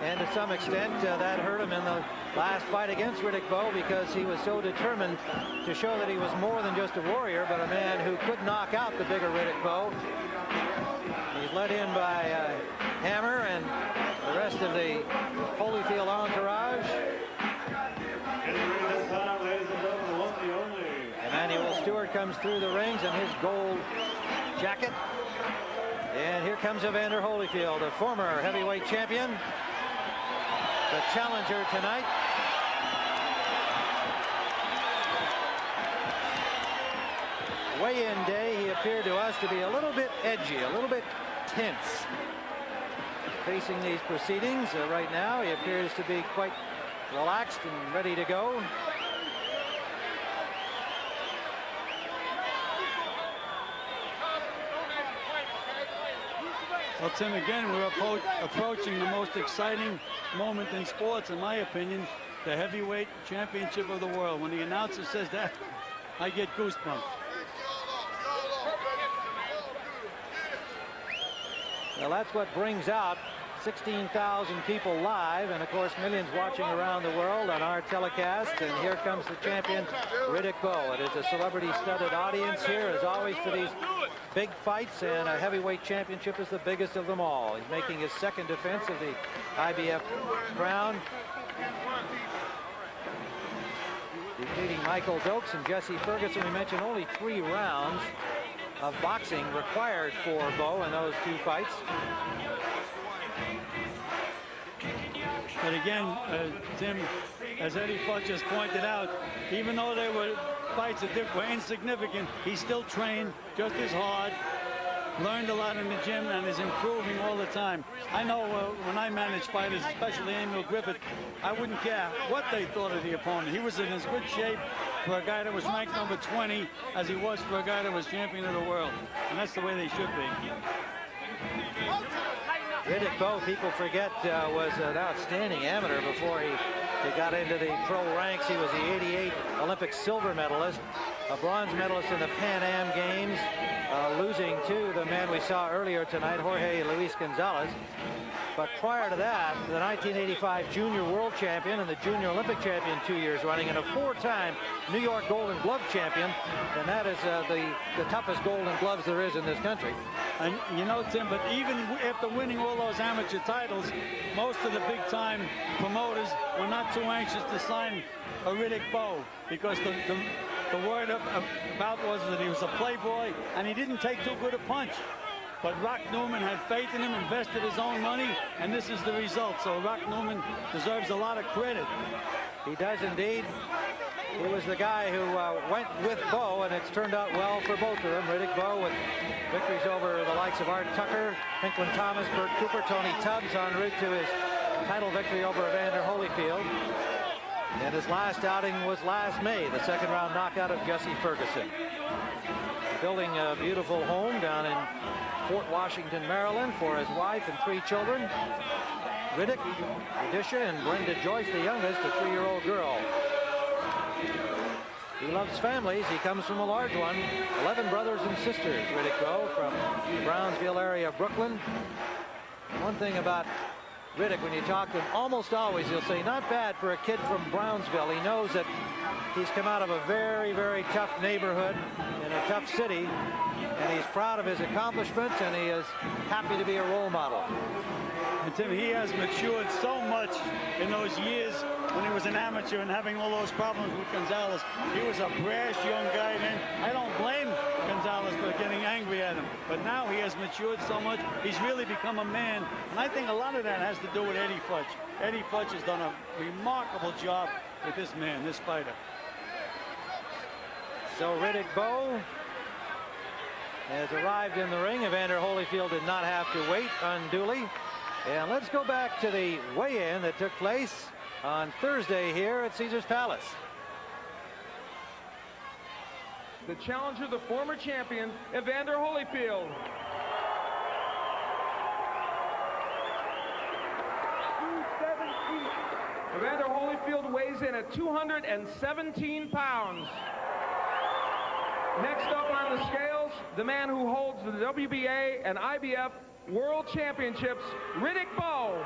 and to some extent that hurt him in the last fight against Riddick Bowe, because he was so determined to show that he was more than just a warrior, but a man who could knock out the bigger Riddick Bowe. He's led in by Hammer and the rest of the Holyfield entourage. Emmanuel Stewart comes through the rings in his gold jacket. And here comes Evander Holyfield, a former heavyweight champion, the challenger tonight. Weigh-in day, he appeared to us to be a little bit edgy, a little bit tense. Facing these proceedings right now, he appears to be quite relaxed and ready to go. Well, Tim, again, we're approaching the most exciting moment in sports, in my opinion, the heavyweight championship of the world. When the announcer says that, I get goosebumps. Well, that's what brings out 16,000 people live, and of course millions watching around the world on our telecast. And here comes the champion, Riddick Bowe. It is a celebrity-studded audience here, as always, for these big fights, and a heavyweight championship is the biggest of them all. He's making his second defense of the IBF crown, defeating Michael Dokes and Jesse Ferguson. We mentioned only 3 rounds of boxing required for Bowe in those 2 fights. But again, Tim, as Eddie Fuck just pointed out, even though they were fights that were insignificant, he still trained just as hard, learned a lot in the gym, and is improving all the time. I know when I manage fighters, especially Emil Griffith, I wouldn't care what they thought of the opponent. He was in as good shape for a guy that was ranked number 20 as he was for a guy that was champion of the world. And that's the way they should be. Riddick Bowe, people forget, was an outstanding amateur before he got into the pro ranks. He was the '88 Olympic silver medalist, a bronze medalist in the Pan Am Games, losing to the man we saw earlier tonight, Jorge Luis Gonzalez. But prior to that, the 1985 junior world champion and the junior Olympic champion 2 years running, and a 4-time New York Golden Glove champion. And that is the toughest Golden Gloves there is in this country. And you know, Tim, but even after winning all those amateur titles, most of the big-time promoters were not too anxious to sign a Riddick Bowe, because the word about was that he was a playboy and he didn't take too good a punch. But Rock Newman had faith in him, invested his own money, and this is the result. So Rock Newman deserves a lot of credit. He does indeed. He was the guy who went with Bowe, and it's turned out well for both of them. Riddick Bowe with victories over the likes of Art Tucker, Pinklin Thomas, Bert Cooper, Tony Tubbs en route to his title victory over Evander Holyfield. And his last outing was last May, the second round knockout of Jesse Ferguson. Building a beautiful home down in Fort Washington, Maryland for his wife and 3 children. Riddick, Rudisha, and Brenda Joyce, the youngest, a 3-year-old girl. He loves families. He comes from a large one. 11 brothers and sisters, Riddick Bowe, from the Brownsville area of Brooklyn. And one thing about Riddick, when you talk to him, almost always he'll say, not bad for a kid from Brownsville. He knows that he's come out of a very, very tough neighborhood in a tough city, and he's proud of his accomplishments, and he is happy to be a role model. And Tim, he has matured so much in those years when he was an amateur and having all those problems with Gonzalez. He was a brash young guy, and I don't blame Gonzalez for getting angry at him. But now he has matured so much, he's really become a man. And I think a lot of that has to do with Eddie Futch. Eddie Futch has done a remarkable job with this man, this fighter. So Riddick Bowe has arrived in the ring. Evander Holyfield did not have to wait unduly. And let's go back to the weigh-in that took place on Thursday here at Caesars Palace. The challenger, the former champion, Evander Holyfield. Evander Holyfield weighs in at 217 pounds. Next up on the scales, the man who holds the WBA and IBF World Championships, Riddick Bowe.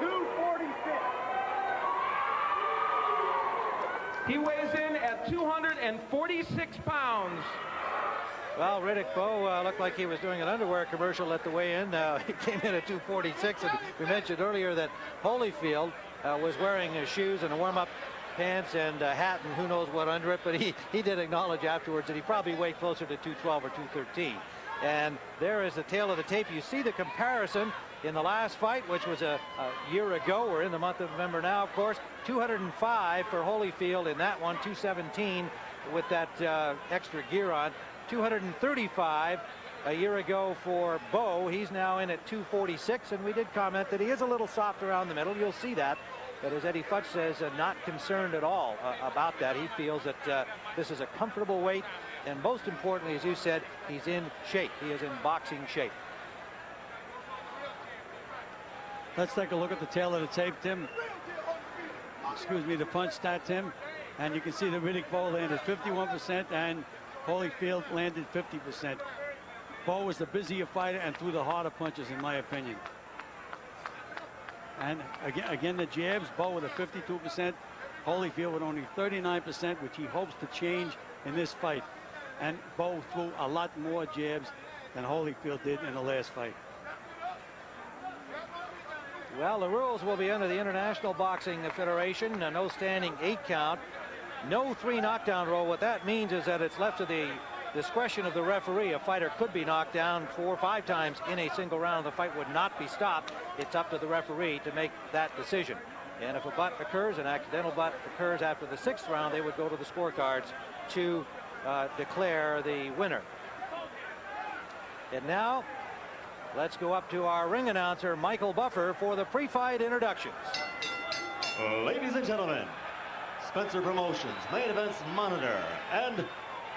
246. He weighs in at 246 pounds. Well, Riddick Bowe looked like he was doing an underwear commercial at the weigh-in. He came in at 246, and we mentioned earlier that Holyfield was wearing his shoes and a warm-up pants and a hat and who knows what under it, but he did acknowledge afterwards that he probably weighed closer to 212 or 213. And there is the tail of the tape. You see the comparison in the last fight, which was a year ago. We're in the month of November now, of course. 205 for Holyfield in that one, 217 with that extra gear on. 235 a year ago for Bowe. He's now in at 246, and we did comment that he is a little soft around the middle. You'll see that. But as Eddie Futch says, not concerned at all about that. He feels that this is a comfortable weight, and most importantly, as you said, he's in shape. He is in boxing shape. Let's take a look at the tail of the tape, Tim. Excuse me, the punch stat, Tim. And you can see that Riddick Bowe landed 51% and Holyfield landed 50%. Bowe was the busier fighter and threw the harder punches, in my opinion. And again, the jabs, Bowe with a 52%, Holyfield with only 39%, which he hopes to change in this fight. And Bowe threw a lot more jabs than Holyfield did in the last fight. Well, the rules will be under the International Boxing Federation. No standing 8 count, no 3 knockdown rule. What that means is that it's left to the discretion of the referee. A fighter could be knocked down 4 or 5 times in a single round. The fight would not be stopped. It's up to the referee to make that decision. And if a butt occurs, an accidental butt occurs after the 6th round, they would go to the scorecards to declare the winner. And now let's go up to our ring announcer, Michael Buffer, for the pre-fight introductions. Ladies and gentlemen, Spencer Promotions, Main Events Monitor, and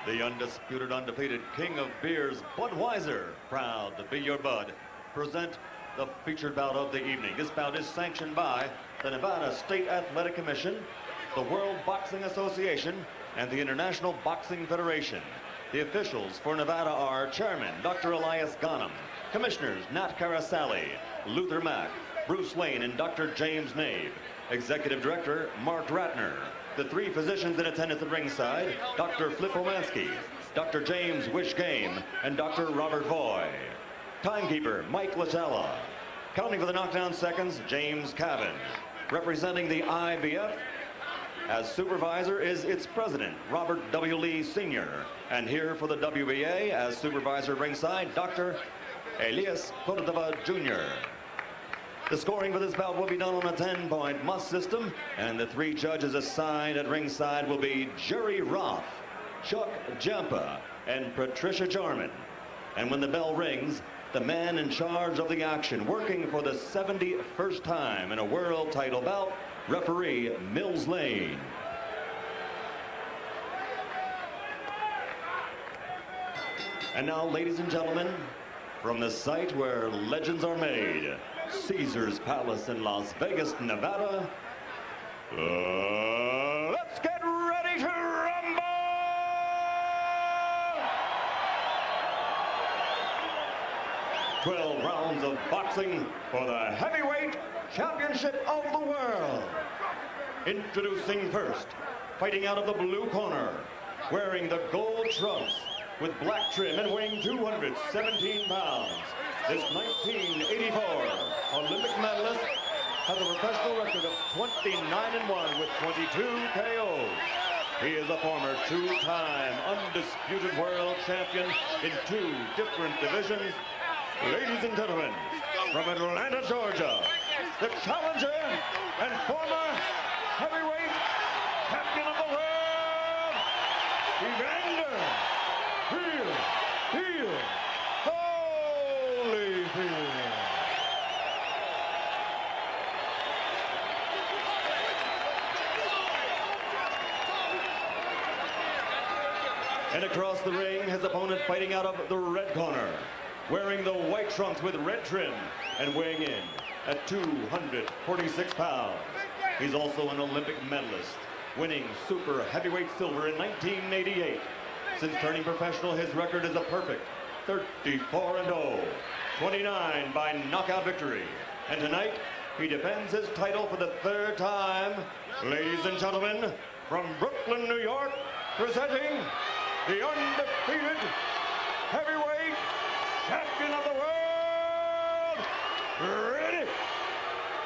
the undisputed, undefeated king of beers, Budweiser, proud to be your bud, present the featured bout of the evening. This bout is sanctioned by the Nevada State Athletic Commission, the World Boxing Association, and the International Boxing Federation. The officials for Nevada are Chairman Dr. Elias Ghanem, Commissioners Nat Carasali, Luther Mack, Bruce Lane, and Dr. James Nave. Executive Director Mark Ratner. The 3 physicians in attendance at ringside, Dr. Flip Romansky, Dr. James Wishgame, and Dr. Robert Voy. Timekeeper Mike Latella. Counting for the knockdown seconds, James Cavan. Representing the IBF as supervisor is its president, Robert W. Lee Sr. And here for the WBA as supervisor ringside, Dr. Elias Cordova Jr. The scoring for this bout will be done on a 10-point must system, and the 3 judges assigned at ringside will be Jerry Roth, Chuck Jampa, and Patricia Jarman. And when the bell rings, the man in charge of the action, working for the 71st time in a world title bout, referee Mills Lane. And now, ladies and gentlemen, from the site where legends are made, Caesar's Palace in Las Vegas, Nevada, let's get ready to rumble! 12 rounds of boxing for the heavyweight championship of the world. Introducing first, fighting out of the blue corner, wearing the gold trunks with black trim and weighing 217 pounds. This 1984 Olympic medalist has a professional record of 29-1 with 22 KOs. He is a former 2-time undisputed world champion in 2 different divisions. Ladies and gentlemen, from Atlanta, Georgia, the challenger and former heavyweight champion of the world, Evander Holyfield. And across the ring, his opponent fighting out of the red corner, wearing the white trunks with red trim and weighing in at 246 pounds. He's also an Olympic medalist, winning super heavyweight silver in 1988. Since turning professional, his record is a perfect 34-0, 29 by knockout victory. And tonight, he defends his title for the 3rd time. Ladies and gentlemen, from Brooklyn, New York, presenting the undefeated heavyweight champion of the world, Riddick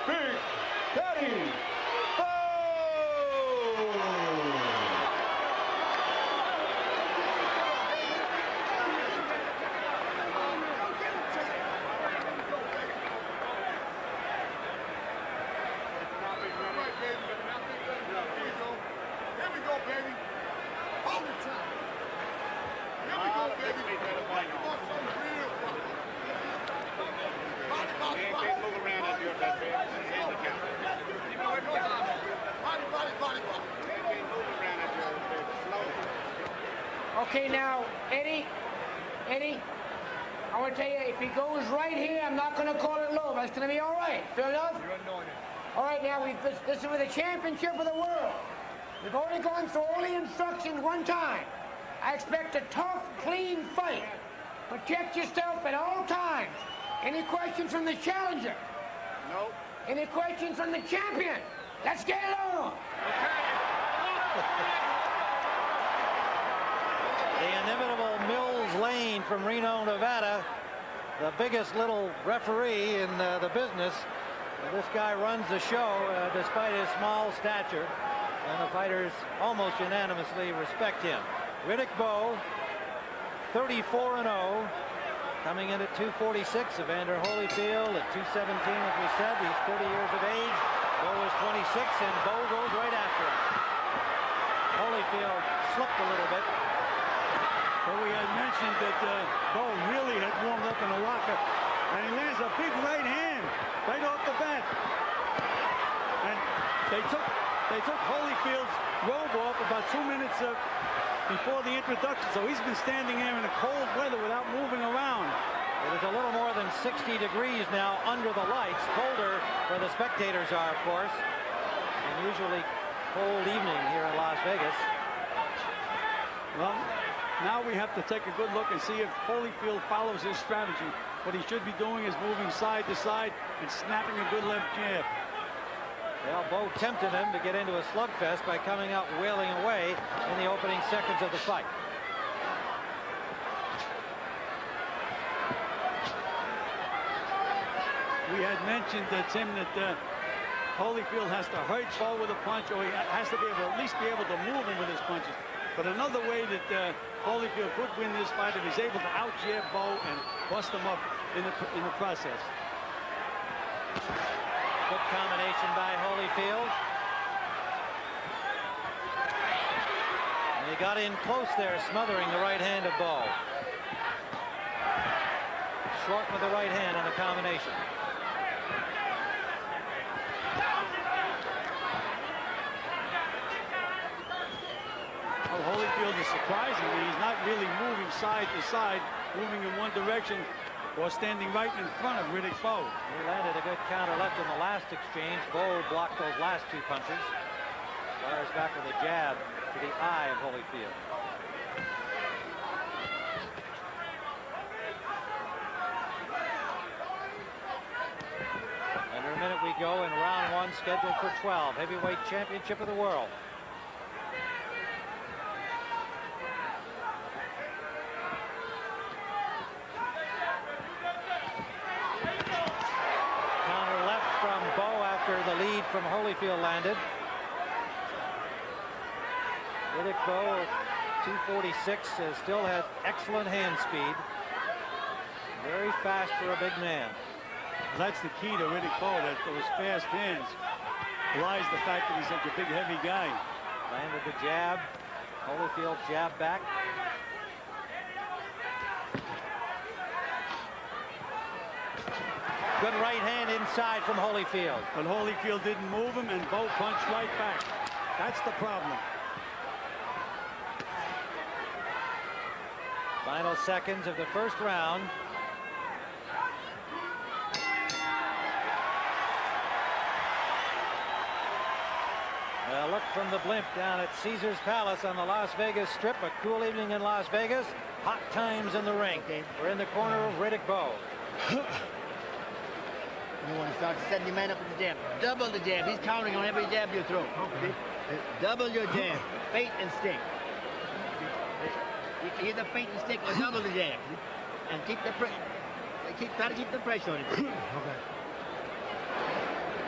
Big Daddy Bowe! Okay, now, Eddie, I want to tell you, if he goes right here, I'm not going to call it low, but it's going to be all right. Fair enough? All right, now, this is for the championship of the world. We've already gone through all the instructions one time. I expect a tough, clean fight. Protect yourself at all times. Any questions from the challenger? No. Any questions from the champion? Let's get it on. The inimitable Mills Lane from Reno, Nevada, the biggest little referee in the business. This guy runs the show despite his small stature, and the fighters almost unanimously respect him. Riddick Bowe, 34-0, coming in at 246. Evander Holyfield at 217, as we said. He's 30 years of age. Bowe is 26, and Bowe goes right after him. Holyfield slipped a little bit. But we had mentioned that Bowe really had warmed up in the locker, and he lands a big right hand right off the bat. And they took Holyfield's robe off about 2 minutes before the introduction, so he's been standing there in the cold weather without moving around. It is a little more than 60 degrees now under the lights. Colder where the spectators are, of course. And usually cold evening here in Las Vegas. Well, now we have to take a good look and see if Holyfield follows his strategy. What he should be doing is moving side to side and snapping a good left jab. Well, Bowe tempted him to get into a slugfest by coming out wailing away in the opening seconds of the fight. We had mentioned, Tim, that Holyfield has to hurt Bowe with a punch, or he has to be able, at least be able to move him with his punches. But another way that Holyfield could win this fight if he's able to out-jab Bowe and bust him up in the process. Good combination by Holyfield. And he got in close there, smothering the right hand of Bowe. Short with the right hand on the combination. Well, Holyfield is surprisingly, he's not really moving side to side, moving in one direction or standing right in front of Riddick Bowe. He landed a good counter left in the last exchange. Bowe blocked those last two punches. Fires back with a jab to the eye of Holyfield. Under a minute we go in round one, scheduled for 12. Heavyweight championship of the world. Counter left from Bowe after the lead from Holyfield landed. Riddick Bowe, 246, has still had excellent hand speed. Very fast for a big man. That's the key to Riddick Bowe, that those fast hands belies the fact that he's such a big, heavy guy. Landed the jab. Holyfield jab back. Good right hand inside from Holyfield. But Holyfield didn't move him, and Bowe punched right back. That's the problem. Final seconds of the first round. A look from the blimp down at Caesar's Palace on the Las Vegas Strip. A cool evening in Las Vegas. Hot times in the ring. We're in the corner of Riddick Bowe. You want to start setting your man up with the jab. Double the jab. He's counting on every jab you throw. Okay. Double your jab. Feint and stick. Either feint and stick or double the jab. And keep the try to keep the pressure on it. Okay.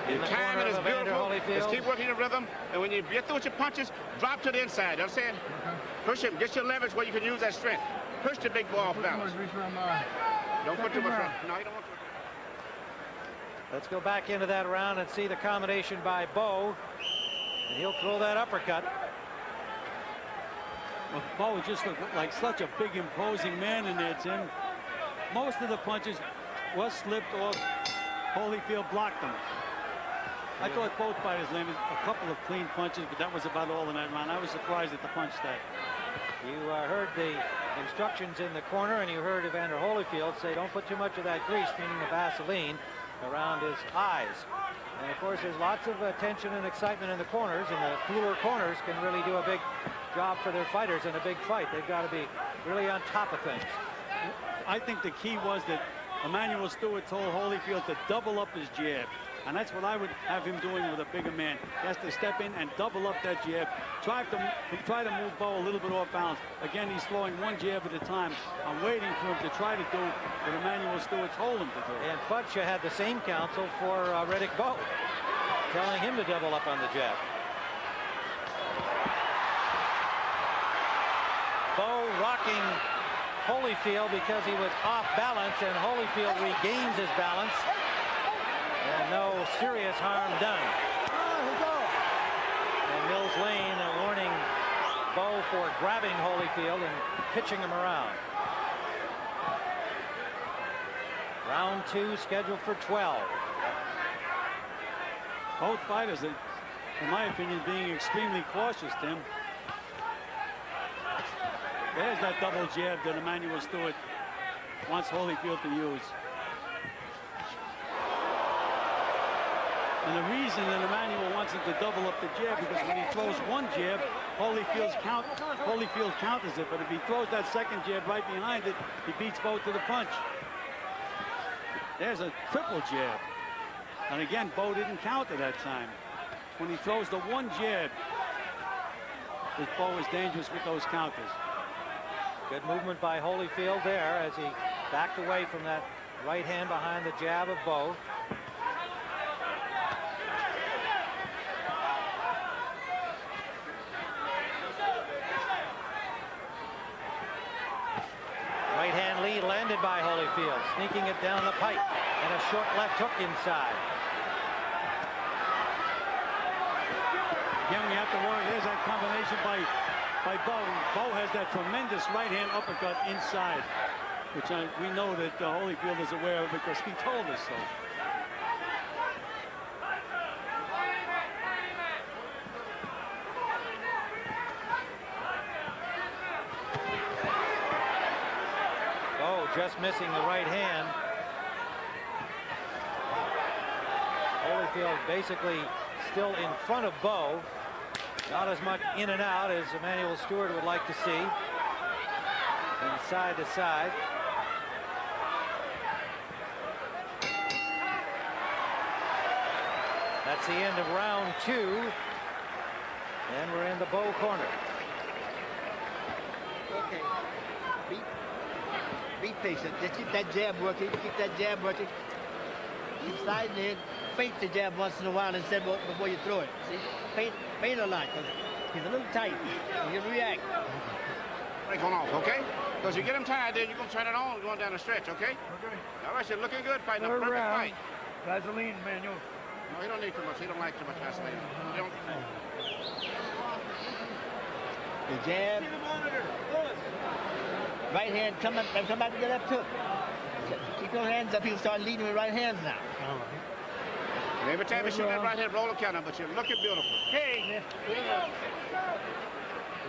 Your timing is beautiful. Just keep working the rhythm. And when you get through with your punches, drop to the inside. You know what I'm saying? Push him. Get your leverage where you can use that strength. Push the big ball balance. Don't put too much on. No, you don't want to. Let's go back into that round and see the combination by Bowe. And he'll throw that uppercut. Well, Bowe just looked like such a big, imposing man in there, Tim. Most of the punches was slipped or Holyfield blocked them. I thought both fighters landed a couple of clean punches, but that was about all in that round. I was surprised at the punch stat. You heard the instructions in the corner, and you heard Evander Holyfield say don't put too much of that grease, meaning the Vaseline, around his eyes. And of course, there's lots of tension and excitement in the corners, and the cooler corners can really do a big job for their fighters in a big fight. They've got to be really on top of things. I think the key was that Emmanuel Stewart told Holyfield to double up his jab. And that's what I would have him doing with a bigger man. He has to step in and double up that jab. Try to move Bowe a little bit off balance. Again, he's throwing one jab at a time. I'm waiting for him to try to do what Emmanuel Stewart's told him to do. And Futcha had the same counsel for Riddick Bowe, telling him to double up on the jab. Bowe rocking Holyfield because he was off balance, and Holyfield regains his balance. And no serious harm done. And Mills Lane warning Bowe for grabbing Holyfield and pitching him around. Round two scheduled for 12. Both fighters, in my opinion, being extremely cautious, Tim. There's that double jab that Emmanuel Stewart wants Holyfield to use. And the reason that Emmanuel wants him to double up the jab, because when he throws one jab, Holyfield counters it. But if he throws that second jab right behind it, he beats Bowe to the punch. There's a triple jab. And again, Bowe didn't counter that time. When he throws the one jab, Bowe is dangerous with those counters. Good movement by Holyfield there as he backed away from that right hand behind the jab of Bowe. Right hand lead landed by Holyfield, sneaking it down the pipe, and a short left hook inside. Again, we have to worry. There's that combination by Bowe. Bowe has that tremendous right-hand uppercut inside, which we know that Holyfield is aware of because he told us so. Bowe just missing the right hand. Holyfield basically still in front of Bowe. Not as much in and out as Emanuel Stewart would like to see. And side to side. That's the end of round 2. And we're in the Bowe corner. Okay. Be patient. Just keep that jab working. Keep that jab working. Keep sliding in. Feint the jab once in a while instead before you throw it. See? Feint a lot because he's a little tight. And he'll react. Break on off, okay? Because you get him tired, then you're going to turn it on going down the stretch, okay? Okay. All right, you're looking good fighting. A perfect fight. Vaseline, Manuel. No, he don't need too much. He don't like too much Vaseline. He don't. The jab. Right hand, come back to the left hook. Keep your hands up. He'll start leading with right hands now. Every time you shoot that right hand, roll a counter, but you're looking beautiful. Hey!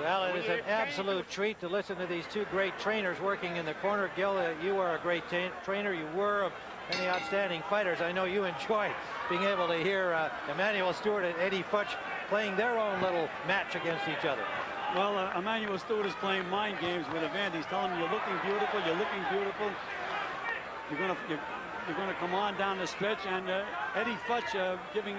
Well, it is an absolute treat to listen to these two great trainers working in the corner. Gil, you are a great trainer. You were of many outstanding fighters. I know you enjoy being able to hear Emanuel Stewart and Eddie Futch playing their own little match against each other. Well, Emanuel Stewart is playing mind games with Evander. He's telling him, you're looking beautiful, you're looking beautiful. You're gonna come on down the stretch, and Eddie Futch giving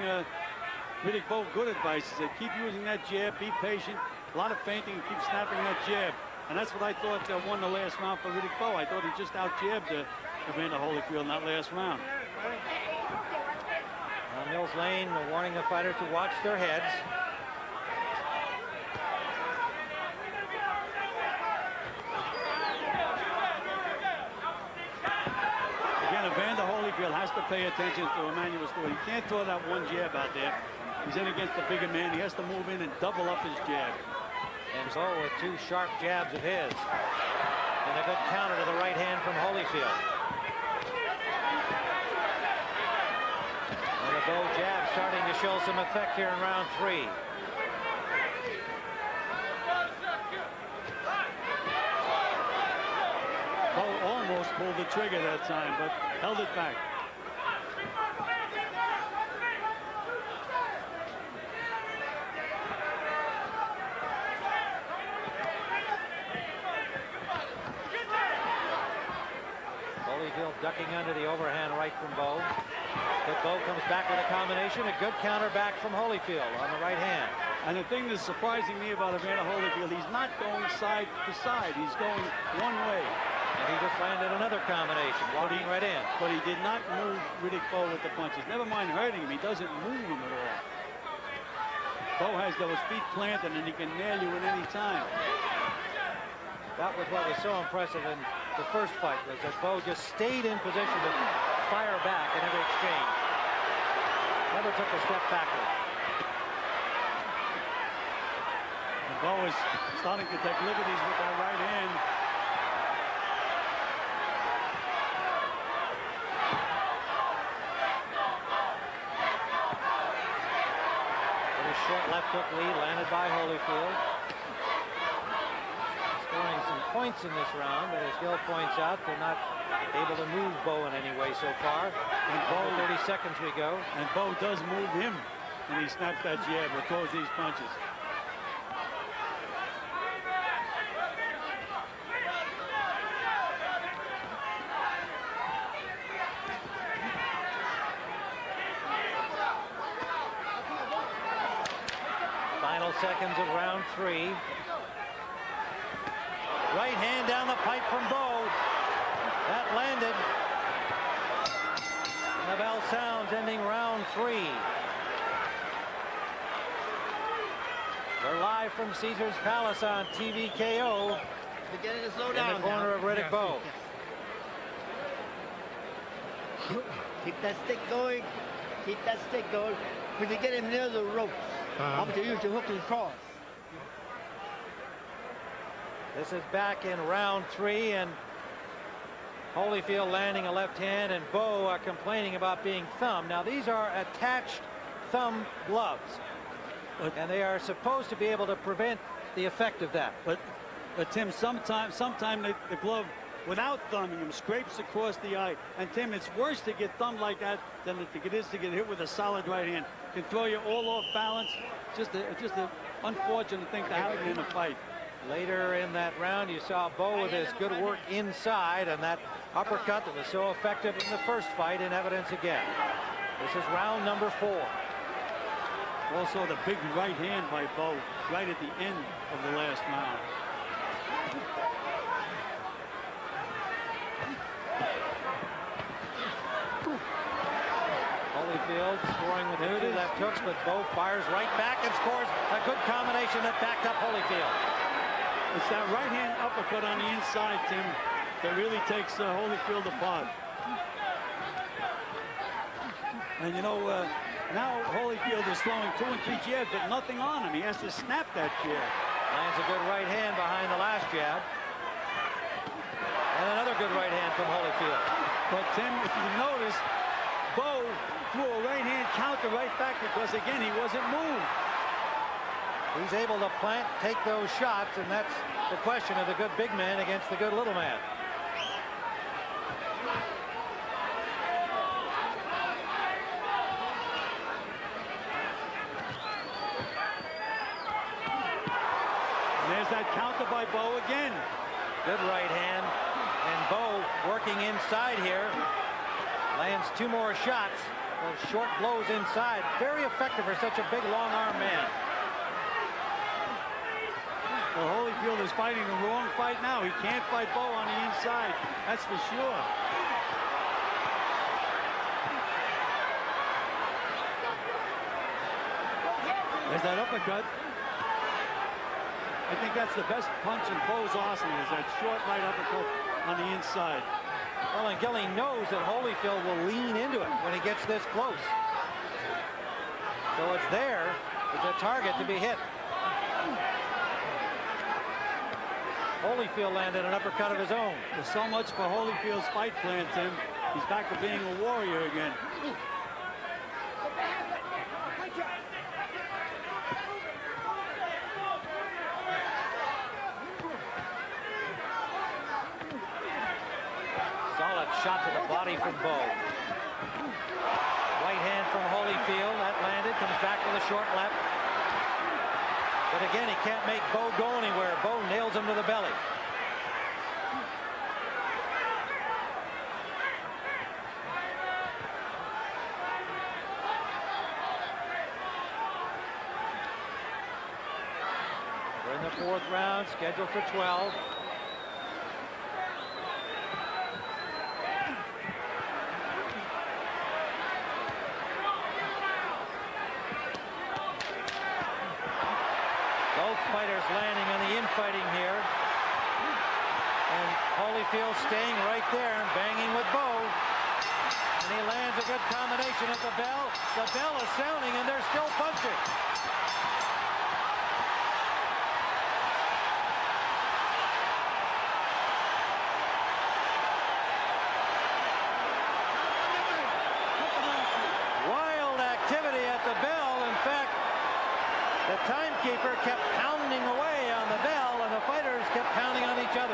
Riddick Bowe good advice. He said, keep using that jab, be patient, a lot of feinting, and keep snapping that jab. And that's what I thought won the last round for Riddick Bowe. I thought he just out-jabbed Evander Holyfield in that last round. Mills Lane warning the fighter to watch their heads. Evander Holyfield has to pay attention to Emanuel Stewart. He can't throw that one jab out there. He's in against the bigger man. He has to move in and double up his jab. And Bowe with two sharp jabs of his. And a good counter to the right hand from Holyfield. And the Bowe jab starting to show some effect here in round 3. Bowe almost pulled the trigger that time, but held it back. Holyfield ducking under the overhand right from Bowe. But Bowe comes back with a combination. A good counter back from Holyfield on the right hand. And the thing that's surprising me about Evander Holyfield, he's not going side to side. He's going one way. And he just landed another combination, walking right in. But he did not move Riddick Bowe with the punches. Never mind hurting him. He doesn't move him at all. Bowe has those feet planted, and he can nail you at any time. That was what was so impressive in the first fight, was that Bowe just stayed in position to fire back in every exchange. Never took a step backward. And Bowe is starting to take liberties with that right hand. Short left hook lead landed by Holyfield. Scoring some points in this round, but as Gil points out, they're not able to move Bowe in any way so far. And Bowe, 30 seconds we go. And Bowe does move him, and he snaps that jab or throws these punches. Seconds of round 3. Right hand down the pipe from Bowe. That landed. And the bell sounds, ending round 3. We're live from Caesar's Palace on TVKO. Beginning to slow in down the corner now. of Riddick Bowe. Keep that stick going. Keep that stick going. When you get him near the ropes, how about you use your hook and cross? This is back in round 3, and Holyfield landing a left hand, and Bowe complaining about being thumbed. Now, these are attached thumb gloves, and they are supposed to be able to prevent the effect of that. But Tim, sometimes the glove, without thumbing him, scrapes across the eye. And Tim, it's worse to get thumbed like that than it is to get hit with a solid right hand. Can throw you all off balance. Just a unfortunate thing to happen in a fight. Later in that round, you saw Bowe with his good work inside, and that uppercut that was so effective in the first fight in evidence again. This is round number 4. Also the big right hand by Bowe right at the end of the last round. Holyfield scoring with the 2 left hooks, but Bowe fires right back and scores a good combination that backed up Holyfield. It's that right hand uppercut on the inside, Tim, that really takes Holyfield apart. And you know, now Holyfield is throwing 2 and 3 jabs, but nothing on him. He has to snap that jab. Lands a good right hand behind the last jab. And another good right hand from Holyfield. But Tim, if you notice, Bowe threw a right hand counter right back because, again, he wasn't moved. He's able to take those shots, and that's the question of the good big man against the good little man. And there's that counter by Bowe again. Good right hand, and Bowe working inside here. Lands 2 more shots. Those short blows inside. Very effective for such a big, long arm man. Well, Holyfield is fighting the wrong fight now. He can't fight Bowe on the inside. That's for sure. There's that uppercut. I think that's the best punch in Bowe's arsenal, is that short right uppercut on the inside. Well, and Gilly knows that Holyfield will lean into it when he gets this close. So it's there. It's a target to be hit. Holyfield landed an uppercut of his own. There's so much for Holyfield's fight plan, Tim. He's back to being a warrior again. Solid shot to the body from Bowe. Right hand from Holyfield. That landed. Comes back with a short left. But again, he can't make Bowe go anywhere. Bowe nails him to the belly. We're in the 4th round, scheduled for 12. Fighters landing on the infighting here. And Holyfield staying right there and banging with Bowe. And he lands a good combination at the bell. The bell is sounding and they're still punching. Wild activity at the bell. In fact, the timekeeper kept pounding away on the bell, and the fighters kept pounding on each other.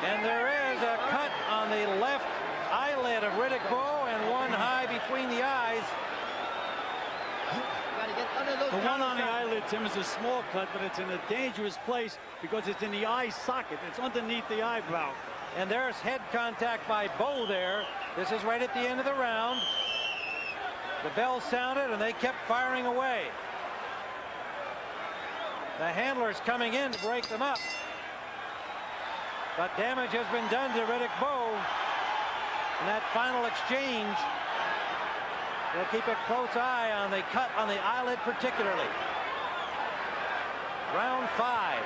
And there is a cut on the left eyelid of Riddick Bowe and one high between the eyes. The one on the eyelid, Tim, is a small cut, but it's in a dangerous place because it's in the eye socket. It's underneath the eyebrow. And there's head contact by Bowe there. This is right at the end of the round. The bell sounded and they kept firing away. The handlers coming in to break them up. But damage has been done to Riddick Bowe. In that final exchange, we'll keep a close eye on the cut on the eyelid particularly. round 5.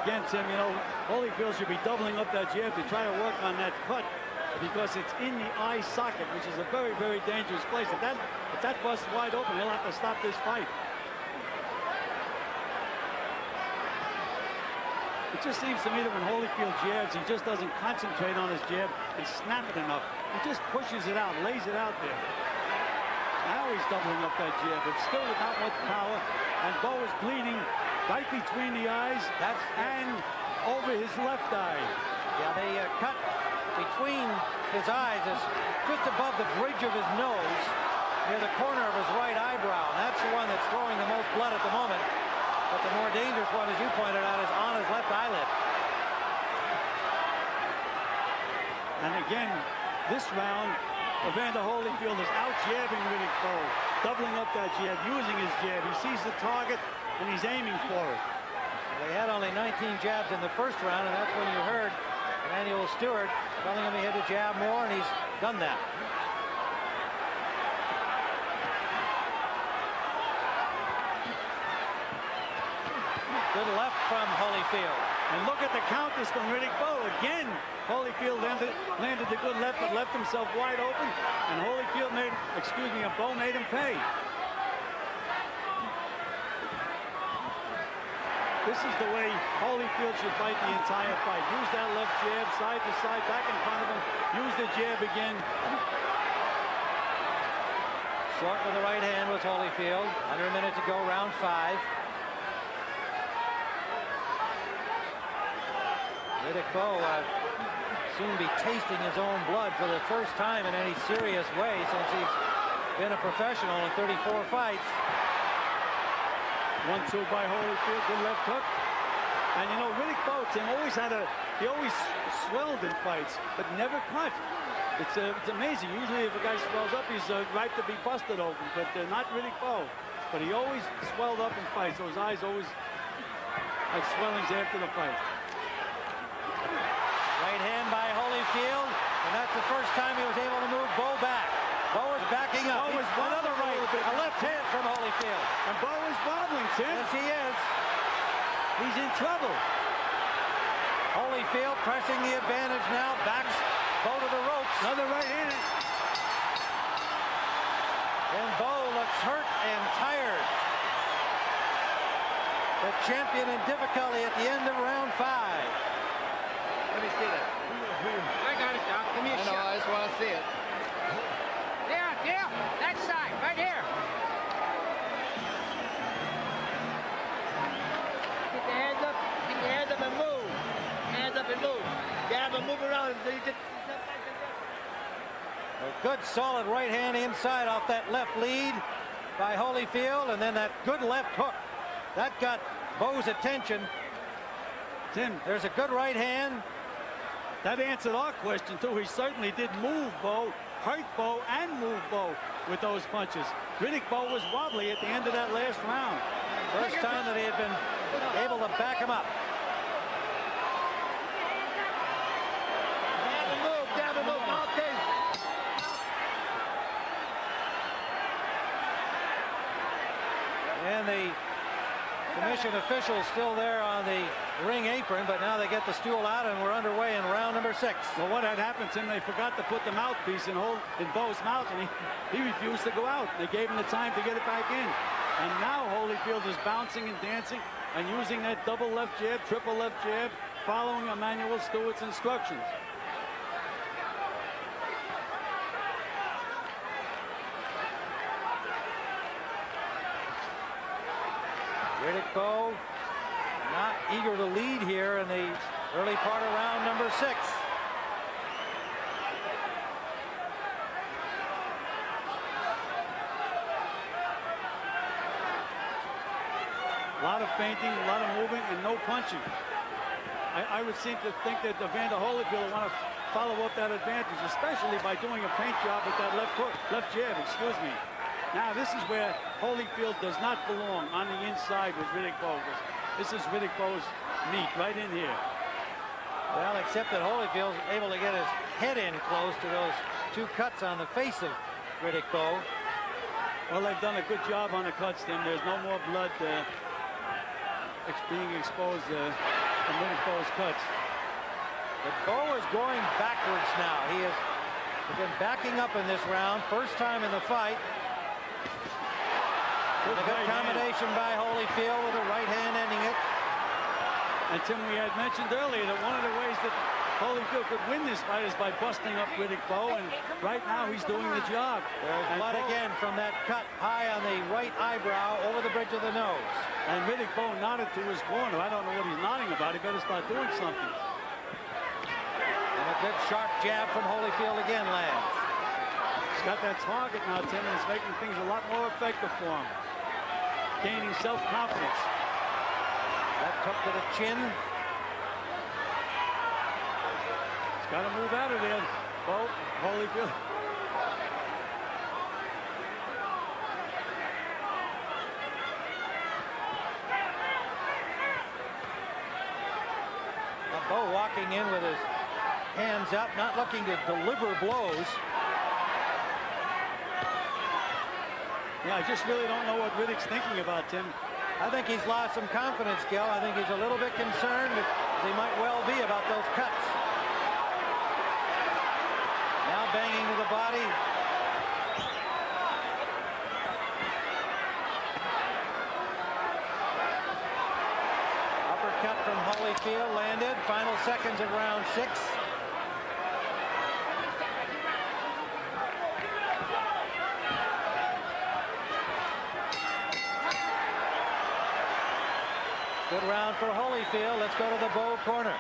Again, Tim, you know, Holyfield should be doubling up that jab to try to work on that cut because it's in the eye socket, which is a very, very dangerous place. If that busts wide open, he'll have to stop this fight. It just seems to me that when Holyfield jabs, he just doesn't concentrate on his jab and snap it enough. He just pushes it out, lays it out there. Now he's doubling up that jab, but still without much power. And Bowe is bleeding right between the eyes and over his left eye. Yeah, they cut between his eyes is just above the bridge of his nose, near the corner of his right eyebrow. And that's the one that's throwing the most blood at the moment. But the more dangerous one, as you pointed out, is on his left eyelid. And again, this round, Evander Holyfield is out-jabbing Riddick Bowe, doubling up that jab, using his jab. He sees the target, and he's aiming for it. They had only 19 jabs in the first round, and that's when you heard Emmanuel Stewart telling him he had to jab more, and he's done that. Good left from Holyfield. And look at the counters from Riddick Bowe. Again, Holyfield landed the good left, but left himself wide open. And Holyfield made, Bowe made him pay. This is the way Holyfield should fight the entire fight. Use that left jab, side to side, back in front of him. Use the jab again. Short with the right hand was Holyfield. Under a minute to go, round 5. Riddick Bowe soon be tasting his own blood for the first time in any serious way since he's been a professional in 34 fights. 1-2 by Holyfield, good left hook. And you know, Riddick Bowe, Tim, he always swelled in fights, but never cut. It's amazing. Usually if a guy swells up, he's ripe to be busted open, but not Riddick Bowe. But he always swelled up in fights. So his eyes always had swellings after the fight. Right hand by Holyfield, and that's the first time he was able to move Bowe back. Bowe is backing up. Bowe is another right, a left hand from Holyfield. And Bowe is wobbling, Tim. Yes, he is. He's in trouble. Holyfield pressing the advantage now, backs Bowe to the ropes. Another right hand. And Bowe looks hurt and tired. The champion in difficulty at the end of round 5. Let me see that. I got it, Doc. Give me a shot. I just want to see it. There, that side, right here. Get the hands up. Get your hands up and move. Hands up and move. Jab and move around until you just... A good solid right hand inside off that left lead by Holyfield, and then that good left hook. That got Bowe's attention. Tim, there's a good right hand. That answered our question, too. He certainly did move Bowe, hurt Bowe, and move Bowe with those punches. Riddick Bowe was wobbly at the end of that last round. First time that he had been able to back him up. Jab and move, okay. And the commission officials still there on the ring apron, but now they get the stool out and we're underway in round number 6. Well, what had happened, Tim, they forgot to put the mouthpiece in Bowe's mouth, and he refused to go out. They gave him the time to get it back in. And now Holyfield is bouncing and dancing and using that double left jab, triple left jab, following Emmanuel Stewart's instructions. Riddick Bowe not eager to lead here in the early part of round number 6. A lot of feinting, a lot of moving, and no punching. I would seem to think that Evander Holyfield will want to follow up that advantage, especially by doing a feint job with that left jab, excuse me. Now, this is where Holyfield does not belong, on the inside with Riddick Bowe. This is Riddick Bowe's meat right in here. Well, except that Holyfield's able to get his head in close to those 2 cuts on the face of Riddick Bowe. Well, they've done a good job on the cuts, Tim. There's no more blood being exposed from Riddick Bowe's cuts. But Bowe is going backwards now. He has been backing up in this round. First time in the fight. A good combination by Holyfield with a right hand ending it. And Tim, we had mentioned earlier that one of the ways that Holyfield could win this fight is by busting up Riddick Bowe, and right now he's doing the job. There's blood again from that cut high on the right eyebrow over the bridge of the nose. And Riddick Bowe nodded to his corner. I don't know what he's nodding about. He better start doing something. And a good sharp jab from Holyfield again lands. He's got that target now, Tim, and it's making things a lot more effective for him. Gaining self-confidence. Left hook to the chin. He's got to move out of there. Bowe, Holyfield. Now Bowe walking in with his hands up, not looking to deliver blows. Yeah, I just really don't know what Riddick's thinking about, Tim. I think he's lost some confidence, Gil. I think he's a little bit concerned, as he might well be, about those cuts. Now banging to the body. Uppercut from Holyfield landed. Final seconds of round 6. Good round for Holyfield. Let's go to the Bowe corner.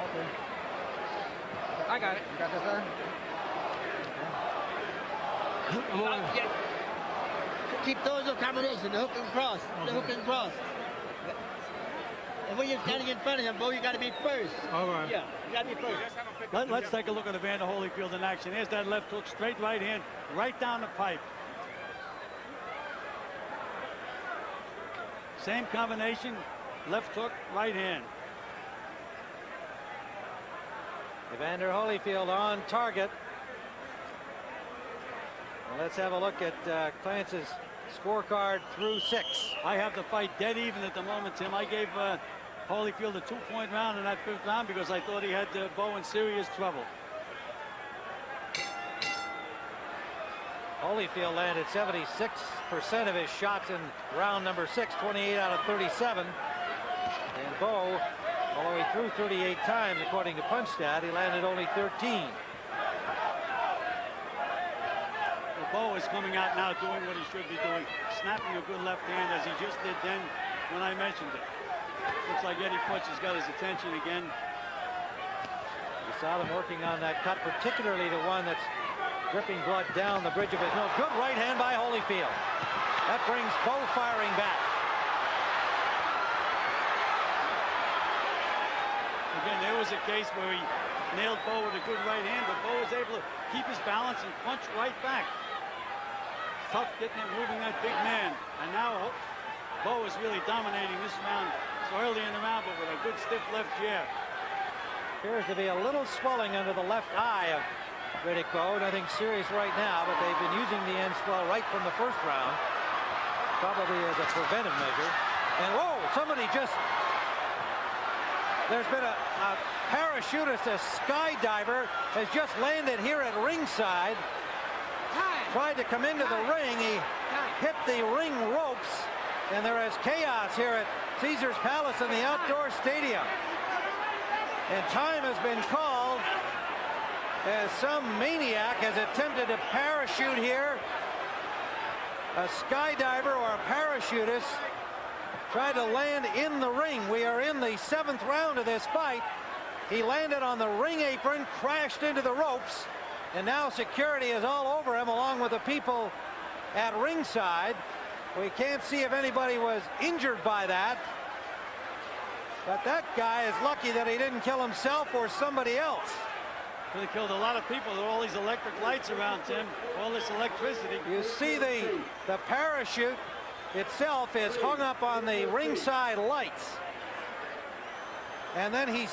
Okay. I got it. You got this there? Keep those in combination, the hook and cross, the hook and cross. And when you're standing in front of him, Bowe, you got to be first. All right. Yeah, you got to be first. Let's take a look at Evander Holyfield in action. Here's that left hook, straight right hand, right down the pipe. Same combination, left hook, right hand. Evander Holyfield on target. And let's have a look at Clance's scorecard through 6. I have the fight dead even at the moment, Tim. I gave Holyfield a 2-point round in that 5th round because I thought he had Bowe in serious trouble. Holyfield landed 76% of his shots in round number 6, 28 out of 37. And Bowe, although he threw 38 times according to Punchstat, he landed only 13. Well, Bowe is coming out now doing what he should be doing, snapping a good left hand as he just did then when I mentioned it. Looks like Eddie Futch has got his attention again. You saw them working on that cut, particularly the one that's dripping blood down the bridge of his nose. Good right hand by Holyfield. That brings Bowe firing back. Again, there was a case where he nailed Bowe with a good right hand, but Bowe was able to keep his balance and punch right back. Tough getting it, moving that big man. And now Bowe is really dominating this round. It's early in the round, but with a good stiff left jab. Appears to be a little swelling under the left eye of Riddick Bowe. Nothing serious right now, but they've been using the end swell right from the 1st round, probably as a preventive measure. And whoa, somebody just, there's been a parachutist, a skydiver, has just landed here at ringside. Tried to come into the ring. He hit the ring ropes, and there is chaos here at Caesar's Palace in the outdoor stadium. And time has been called as some maniac has attempted to parachute here. A skydiver or a parachutist tried to land in the ring. We are in the 7th round of this fight. He landed on the ring apron, crashed into the ropes, and now security is all over him along with the people at ringside. We can't see if anybody was injured by that. But that guy is lucky that he didn't kill himself or somebody else. Could have killed a lot of people. There are all these electric lights around, Tim. All this electricity. You see the parachute itself is hung up on the ringside lights. And then he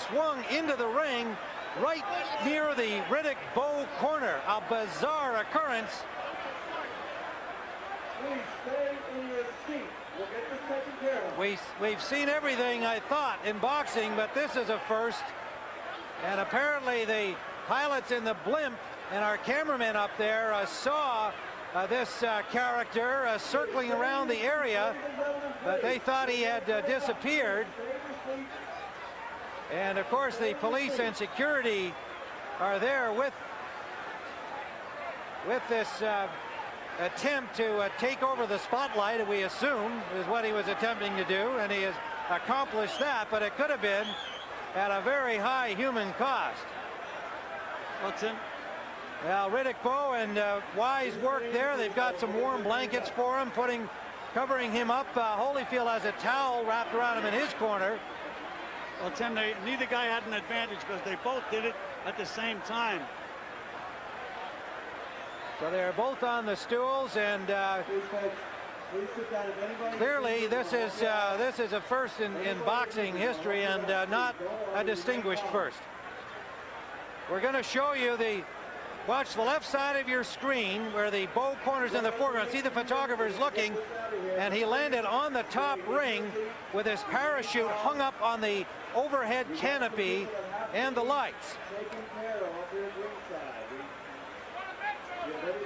swung into the ring right near the Riddick Bowe corner. A bizarre occurrence. Please stay in your seat. We'll get this taken care of. We've seen everything, I thought, in boxing, but this is a first. And apparently the pilots in the blimp and our cameraman up there saw this character circling around the area, but they thought he had disappeared. And of course the police and security are there with this attempt to take over the spotlight, we assume is what he was attempting to do, and he has accomplished that, but it could have been at a very high human cost. Well, Tim. Well, Riddick Bowe and Wise work there. They've got some warm blankets for him, covering him up. Holyfield has a towel wrapped around him in his corner. Well, Tim, neither guy had an advantage because they both did it at the same time. So they're both on the stools, and clearly this is a first in boxing history, and not a distinguished first. We're going to show you watch the left side of your screen where the Bowe corner's in the foreground. See the photographer's looking, and he landed on the top ring with his parachute hung up on the overhead canopy and the lights.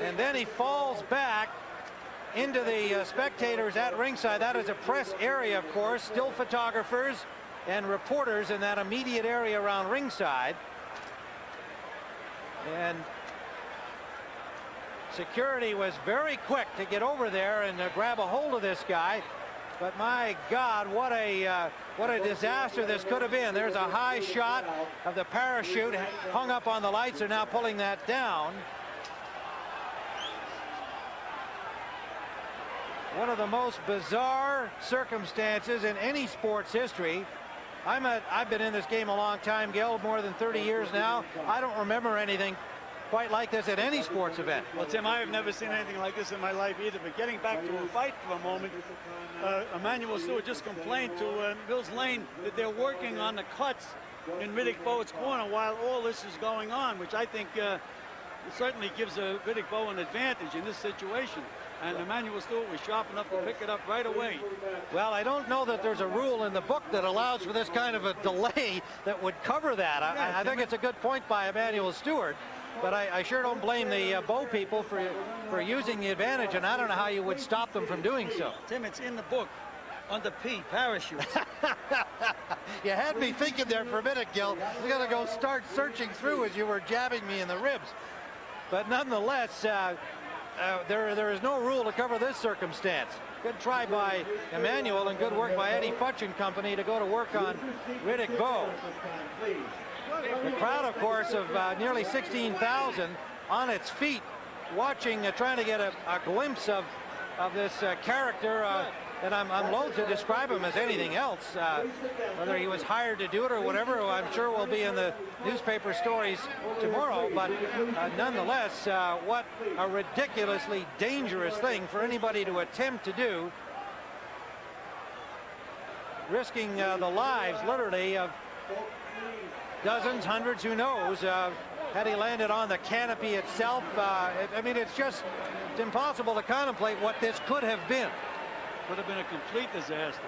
And then he falls back into the spectators at ringside. That is a press area, of course. Still photographers and reporters in that immediate area around ringside. And security was very quick to get over there and grab a hold of this guy. But my God, what a disaster this could have been. There's a high shot of the parachute hung up on the lights. They're now pulling that down. One of the most bizarre circumstances in any sports history. I've been in this game a long time, Gil, more than 30 years now. I don't remember anything quite like this at any sports event. Well, Tim, I have never seen anything like this in my life either. But getting back to a fight for a moment, Emmanuel Stewart just complained to Mills Lane that they're working on the cuts in Riddick Bowe's corner while all this is going on, which I think certainly gives Riddick Bowe an advantage in this situation. And Emmanuel Stewart was sharp enough to pick it up right away. Well, I don't know that there's a rule in the book that allows for this kind of a delay that would cover that. I think it's a good point by Emmanuel Stewart, but I sure don't blame the Bowe people for using the advantage, and I don't know how you would stop them from doing so. Tim, it's in the book under P, parachutes. You had me thinking there for a minute, Gil. I'm going to go start searching through as you were jabbing me in the ribs. But nonetheless, there is no rule to cover this circumstance. Good try by Emmanuel and good work by Eddie Futch and company to go to work on Riddick Bowe. The crowd, of course, of nearly 16,000 on its feet, watching, trying to get a glimpse of this character. And I'm loath to describe him as anything else. Whether he was hired to do it or whatever, I'm sure will be in the newspaper stories tomorrow. But nonetheless, what a ridiculously dangerous thing for anybody to attempt to do. Risking the lives, literally, of dozens, hundreds, who knows. Had he landed on the canopy itself, I mean, it's impossible to contemplate what this could have been. Would have been a complete disaster.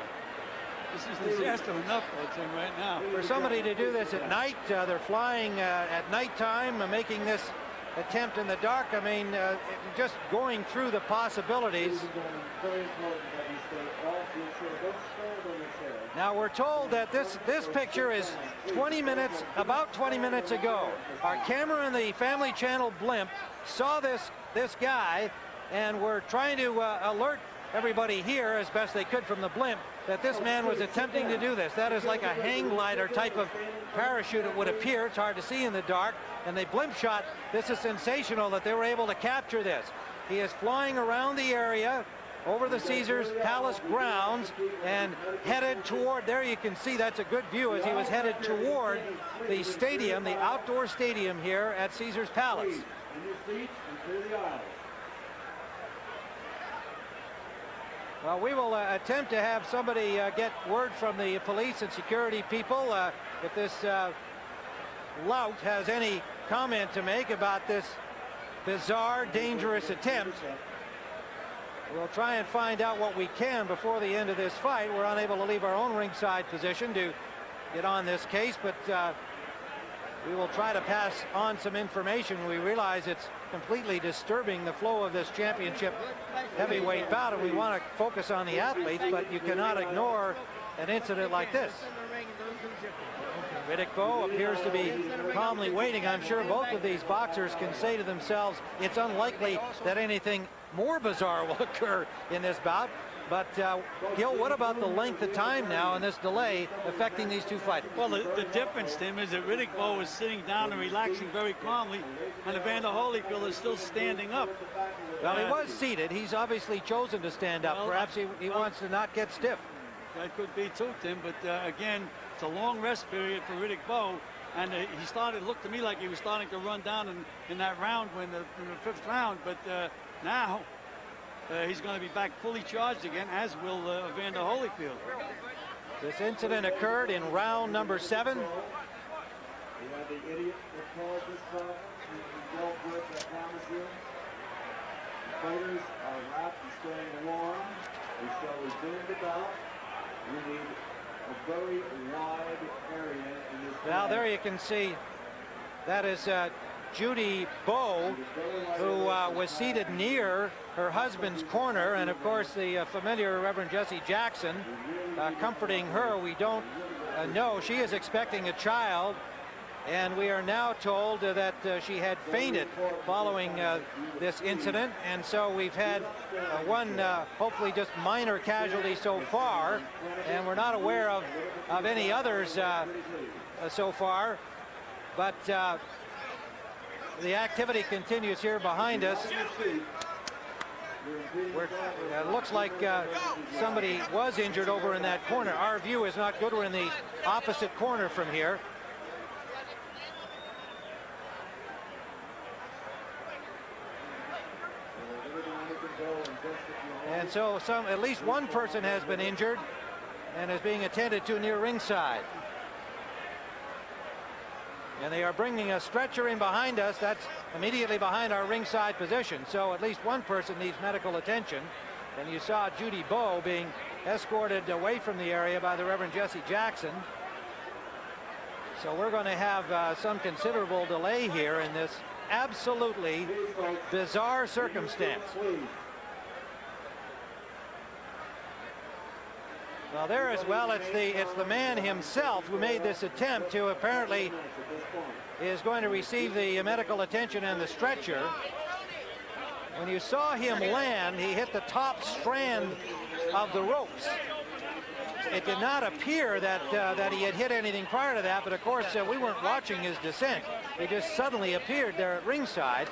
This is disaster enough, I'd say, right now. For somebody to do this at night, they're flying at nighttime, making this attempt in the dark. I mean, just going through the possibilities. Now we're told that this picture is about 20 minutes ago. Our camera in the Family Channel blimp saw this guy, and we're trying to alert everybody here as best they could from the blimp that this man was attempting to do this. That is like a hang glider type of parachute, it would appear. It's hard to see in the dark. And they blimp shot. This is sensational that they were able to capture this. He is flying around the area over the Caesars Palace grounds and headed toward, there you can see that's a good view, as he was headed toward the stadium, the outdoor stadium here at Caesars Palace. Well, we will attempt to have somebody get word from the police and security people if this lout has any comment to make about this bizarre, dangerous attempt. We'll try and find out what we can before the end of this fight. We're unable to leave our own ringside position to get on this case, but we will try to pass on some information. We realize it's completely disturbing the flow of this championship heavyweight bout, and we want to focus on the athletes, but you cannot ignore an incident like this. Riddick Bowe appears to be calmly waiting. I'm sure both of these boxers can say to themselves, it's unlikely that anything more bizarre will occur in this bout. But, Gil, what about the length of time now and this delay affecting these two fighters? Well, the difference, Tim, is that Riddick Bowe is sitting down and relaxing very calmly, and Evander Holyfield is still standing up. Well, he was seated. He's obviously chosen to stand up. Well, perhaps he wants to not get stiff. That could be too, Tim, but again, it's a long rest period for Riddick Bowe, and looked to me like he was starting to run down in that round, in the fifth round, but now he's going to be back fully charged again, as will Evander Holyfield. This incident occurred in round number 7. Fighters are wrapped and staying warm. We shall resume the bout. We need a very wide area in this. Now there you can see that is Judy Bowe, who was seated near her husband's corner, and of course the familiar Reverend Jesse Jackson comforting her. We don't know. She is expecting a child, and we are now told that she had fainted following this incident, and so we've had one hopefully just minor casualty so far, and we're not aware of any others so far, but the activity continues here behind us. It looks like somebody was injured over in that corner. Our view is not good. We're in the opposite corner from here. And so at least one person has been injured and is being attended to near ringside. And they are bringing a stretcher in behind us. That's immediately behind our ringside position. So at least one person needs medical attention. And you saw Judy Bowe being escorted away from the area by the Reverend Jesse Jackson. So we're going to have some considerable delay here in this absolutely bizarre circumstance. Well, there as well, it's the man himself who made this attempt, who apparently is going to receive the medical attention and the stretcher. When you saw him land, he hit the top strand of the ropes. It did not appear that he had hit anything prior to that, but of course we weren't watching his descent. He just suddenly appeared there at ringside.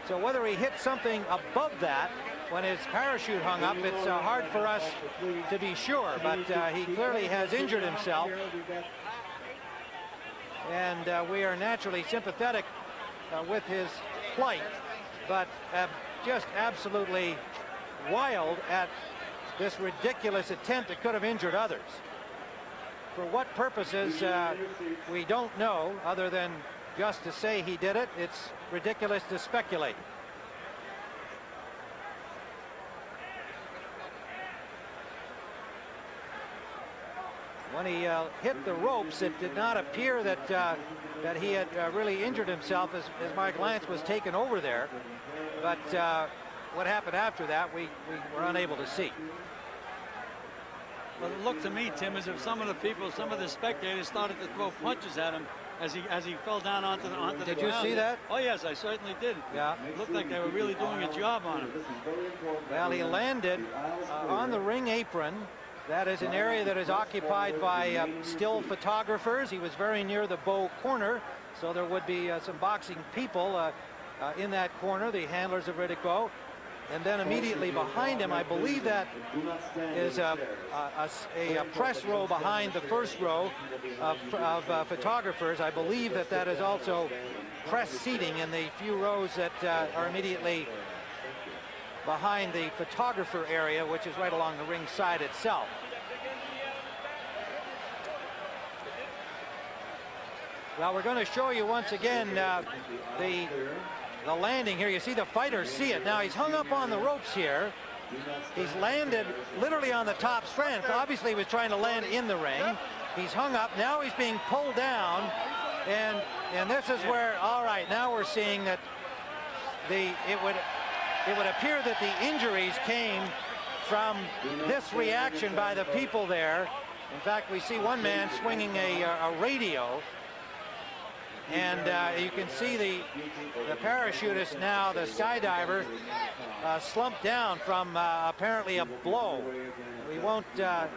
So whether he hit something above that when his parachute hung up, it's hard for us to be sure, but he clearly has injured himself. And we are naturally sympathetic with his plight, but just absolutely wild at this ridiculous attempt that could have injured others. For what purposes, we don't know, other than just to say he did it. It's ridiculous to speculate. When he hit the ropes, it did not appear that that he had really injured himself as my glance was taken over there. But what happened after that, we were unable to see. Well, it looked to me, Tim, as if some of the spectators started to throw punches at him as he fell down onto the ground. Did you see that? Oh, yes, I certainly did. Yeah. It looked like they were really doing a job on him. Well, he landed on the ring apron. That is an area that is occupied by still photographers. He was very near the Bowe corner, so there would be some boxing people in that corner, the handlers of Riddick Bowe. And then immediately behind him, I believe that is a press row behind the first row of photographers. I believe that is also press seating in the few rows that are immediately behind the photographer area, which is right along the ring side itself. Well, we're going to show you once again the landing here. You see the fighters see it. Now he's hung up on the ropes here. He's landed literally on the top strand. Obviously he was trying to land in the ring. He's hung up. Now he's being pulled down. And this is where, all right, now we're seeing that it would appear that the injuries came from this reaction by the people there. In fact, we see one man swinging a radio. And you can see the parachutist now, the skydiver, slumped down from apparently a blow. We won't,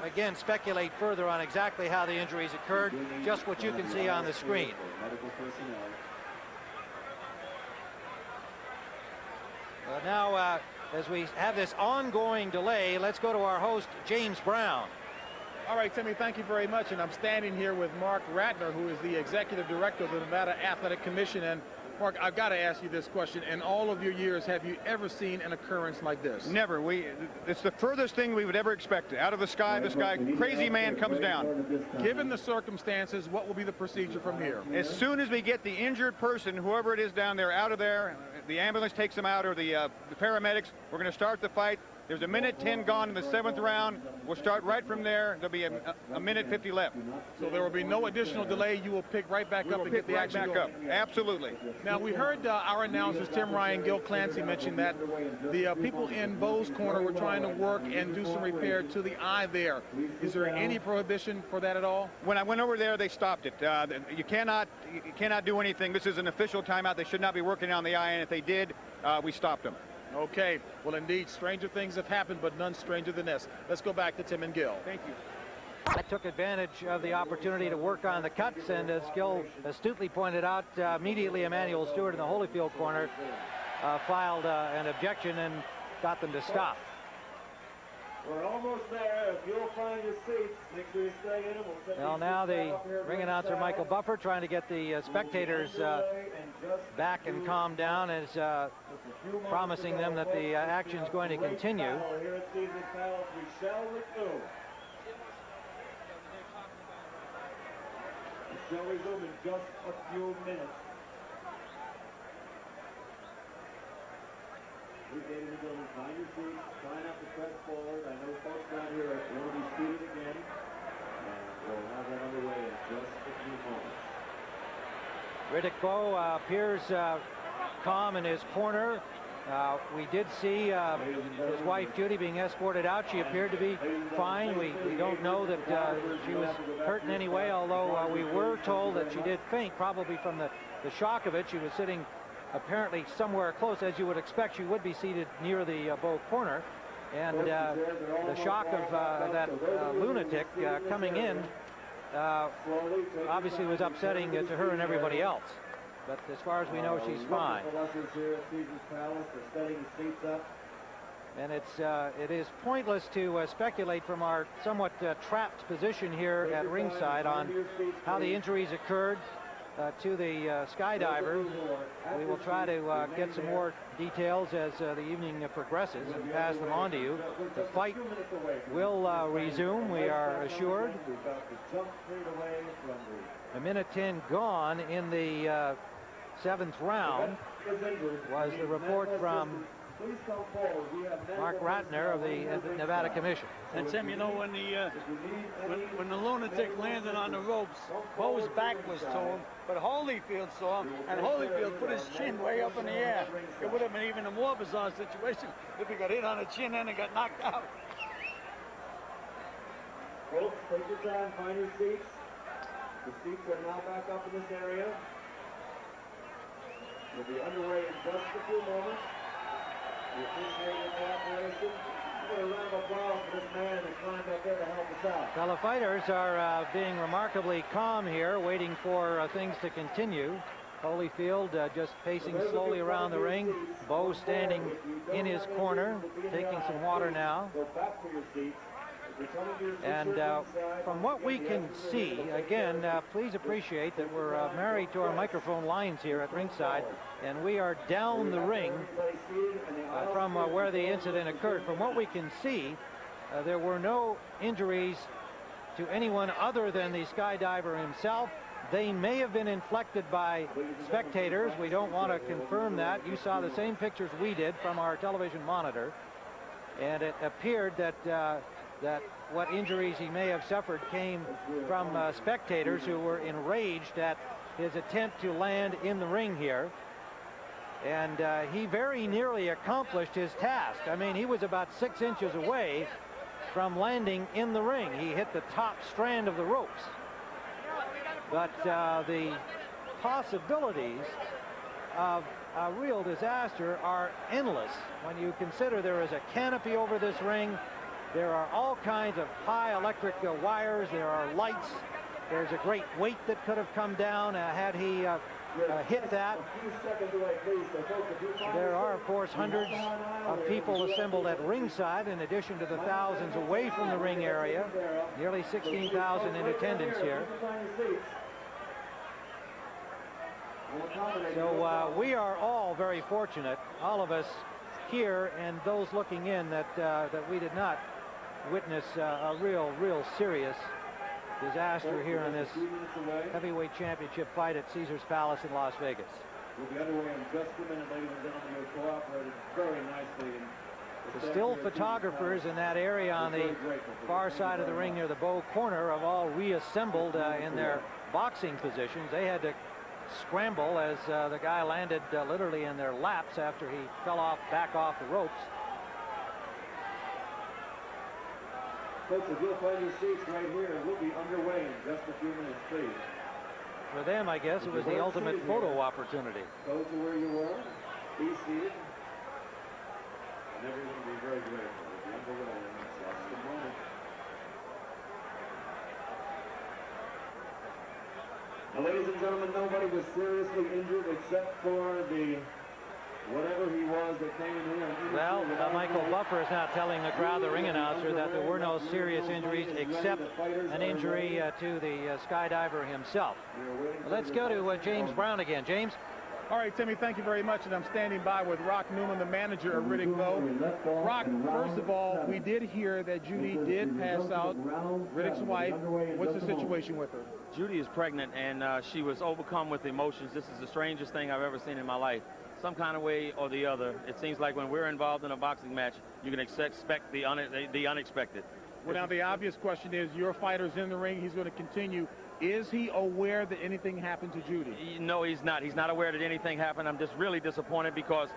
again, speculate further on exactly how the injuries occurred, just what you can see on the screen. Now, as we have this ongoing delay, let's go to our host, James Brown. All right, Timmy, thank you very much. And I'm standing here with Mark Ratner, who is the executive director of the Nevada Athletic Commission. And Mark, I've got to ask you this question. In all of your years, have you ever seen an occurrence like this? Never. It's the furthest thing we would ever expect. Out of the sky, this guy, crazy man comes down. Given the circumstances, what will be the procedure from here? As soon as we get the injured person, whoever it is down there, out of there, the ambulance takes them out, or the paramedics, we're going to start the fight. There's a minute 10 gone in the 7th round. We'll start right from there. There'll be a minute 50 left. So there will be no additional delay. You will pick right back up and get the action back going. up. Absolutely. Now, we heard our announcers, Tim Ryan, Gil Clancy, mention that the people in Bowe's corner were trying to work and do some repair to the eye there. Is there any prohibition for that at all? When I went over there, they stopped it. You cannot do anything. This is an official timeout. They should not be working on the eye, and if they did, we stopped them. Okay. Well, indeed, stranger things have happened, but none stranger than this. Let's go back to Tim and Gil. Thank you. I took advantage of the opportunity to work on the cuts, and as Gil astutely pointed out, immediately Emmanuel Stewart in the Holyfield corner filed an objection and got them to stop. We're almost there. If you'll find your seats, make sure you stay in them. Well, now the ring announcer, Michael Buffer, trying to get the spectators back and calm down, is promising them that the action's going to continue. Here at Caesar's Palace, we shall resume. We shall resume in just a few minutes. Please, ladies and gentlemen, find your seats. Try not to press forward. I know folks down here want to be seated again. And we'll have that underway in just a few moments. Riddick Bowe appears calm in his corner. We did see his wife Judy being escorted out. She appeared to be fine. We don't know that she was hurt in any way, although we were told that she did faint, probably from the shock of it. She was sitting apparently somewhere close, as you would expect. She would be seated near the Bowe corner, and the shock of that lunatic coming in obviously was upsetting to her and everybody else. But as far as we know, she's fine. And it is pointless to speculate from our somewhat trapped position here at ringside on how the injuries occurred to the skydiver. We will try to get some more details as the evening progresses and pass them on to you. The fight will resume, we are assured. A minute 10 gone in the 7th round was the report from Mark Ratner of the Nevada Commission. And Tim, you know, when the lunatic landed on the ropes, Bowe's back was to him, but Holyfield saw him, and Holyfield put his chin way up in the air. It would have been even a more bizarre situation if he got hit on the chin and got knocked out. Folks, take your time, find your seats. The seats are now back up in this area. We'll be underway in just a few moments. We appreciate your cooperation. Give a round of applause for this man who climbed up there to help us out. Fellow fighters are being remarkably calm here, waiting for things to continue. Holyfield just pacing slowly around the ring. Bowe standing in his corner, taking some water now. Go back to your seats. And from what we can see, again, please appreciate that we're married to our microphone lines here at ringside, and we are down the ring from where the incident occurred. From what we can see, there were no injuries to anyone other than the skydiver himself. They may have been inflicted by spectators. We don't want to confirm that. You saw the same pictures we did from our television monitor, and it appeared that that what injuries he may have suffered came from spectators who were enraged at his attempt to land in the ring here. And he very nearly accomplished his task. I mean, he was about 6 inches away from landing in the ring. He hit the top strand of the ropes. But the possibilities of a real disaster are endless when you consider there is a canopy over this ring. There are all kinds of high electric wires. There are lights. There's a great weight that could have come down had he hit that. There are, of course, hundreds of people assembled at ringside in addition to the thousands away from the ring area. Nearly 16,000 in attendance here. So we are all very fortunate, all of us here and those looking in, that we did not witness a real serious disaster here in this heavyweight championship fight at Caesars Palace in Las Vegas. We'll be underway in just a minute, ladies and gentlemen. You cooperated very nicely. The still photographers in that area on the far side of the ring near the Bowe corner have all reassembled in their boxing positions. They had to scramble as the guy landed literally in their laps after he fell back off the ropes. Folks, if you'll find your seats right here, we'll be underway in just a few minutes, please. For them, I guess, it was the ultimate photo opportunity. Go to where you were, be seated, and everyone will be very grateful. We'll be underway in just a moment. Now, ladies and gentlemen, nobody was seriously injured except for the whatever he was that came in here. Well, Michael Buffer is now telling the crowd, the ring announcer, that there were no serious injuries except an injury to the skydiver himself. Let's go to James Brown again. James? All right, Timmy, thank you very much. And I'm standing by with Rock Newman, the manager of Riddick Bowe. Rock, first of all, we did hear that Judy did pass out, Riddick's wife. What's the situation with her? Judy is pregnant, and she was overcome with emotions. This is the strangest thing I've ever seen in my life. Some kind of way or the other, it seems like when we're involved in a boxing match, you can expect the unexpected. Well, now, the obvious question is, your fighter's in the ring. He's going to continue. Is he aware that anything happened to Judy? No, he's not. He's not aware that anything happened. I'm just really disappointed because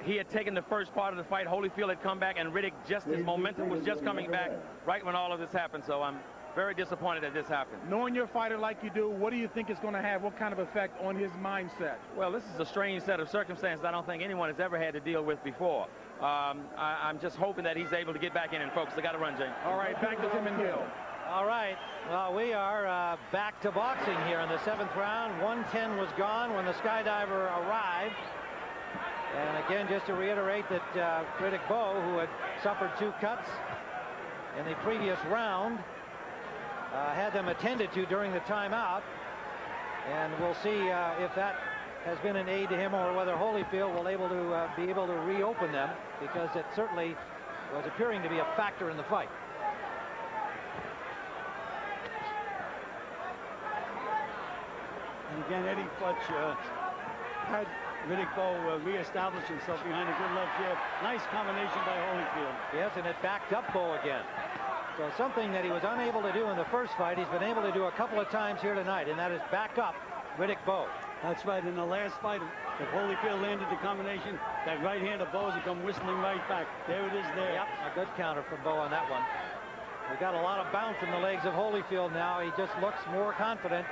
he had taken the first part of the fight. Holyfield had come back, and Riddick, just his momentum was just coming back right when all of this happened. So I'm very disappointed that this happened. Knowing your fighter like you do, what do you think it's going to have? What kind of effect on his mindset? Well, this is a strange set of circumstances I don't think anyone has ever had to deal with before. I'm just hoping that he's able to get back in and focus. I got to run, James. All right, back to Tim and Gil. All right. Well, we are back to boxing here in the 7th round. 110 was gone when the skydiver arrived. And again, just to reiterate that Riddick Bowe, who had suffered 2 cuts in the previous round, had them attended to during the timeout. And we'll see if that has been an aid to him or whether Holyfield will be able to reopen them, because it certainly was appearing to be a factor in the fight. And again, Eddie Futch had Riddick Bowe reestablish himself behind a good left jab. Nice combination by Holyfield. Yes, and it backed up Bowe again. So something that he was unable to do in the first fight, he's been able to do a couple of times here tonight, and that is back up Riddick Bowe. That's right. In the last fight, if Holyfield landed the combination, that right hand of Bowe's would come whistling right back. There it is there. Yep, a good counter from Bowe on that one. We got a lot of bounce in the legs of Holyfield now. He just looks more confident.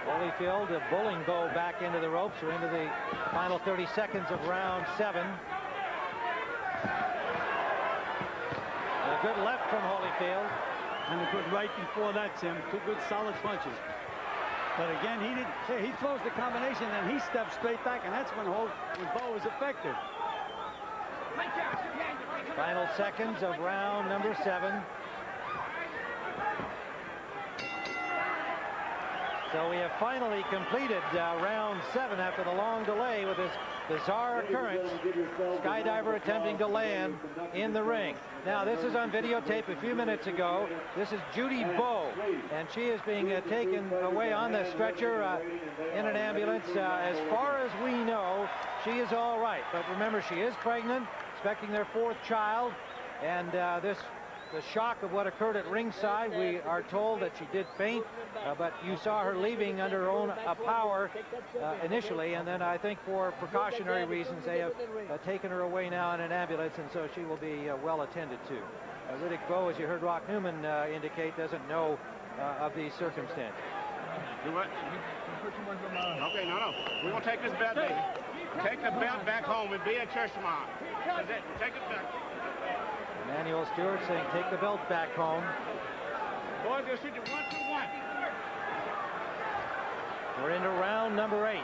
Holyfield bullying Bowe back into the ropes. We're into the final 30 seconds of round 7. A good left from Holyfield. and a good right before that, Tim. Two good solid punches. But again, he throws the combination, and he steps straight back, and that's when Bowe is effective. Final seconds of round number 7. So we have finally completed round 7 after the long delay with this bizarre occurrence. Skydiver attempting to land in the ring. Now, this is on videotape a few minutes ago. This is Judy Bowe, and she is being taken away on the stretcher in an ambulance. As far as we know, she is all right. But remember, she is pregnant, expecting their 4th child, and the shock of what occurred at ringside, we are told that she did faint, but you saw her leaving under her own power initially, and then I think for precautionary reasons they have taken her away now in an ambulance, and so she will be well attended to. Riddick Bowe, as you heard Rock Newman indicate, doesn't know of these circumstances. Do what? Okay, no. We're going to take this belt, baby. Take the belt back home and be at church tomorrow. That's it. Take it back. Emmanuel Stewart saying, take the belt back home. Boys, they'll shoot you 1-2-1. We're into round number 8.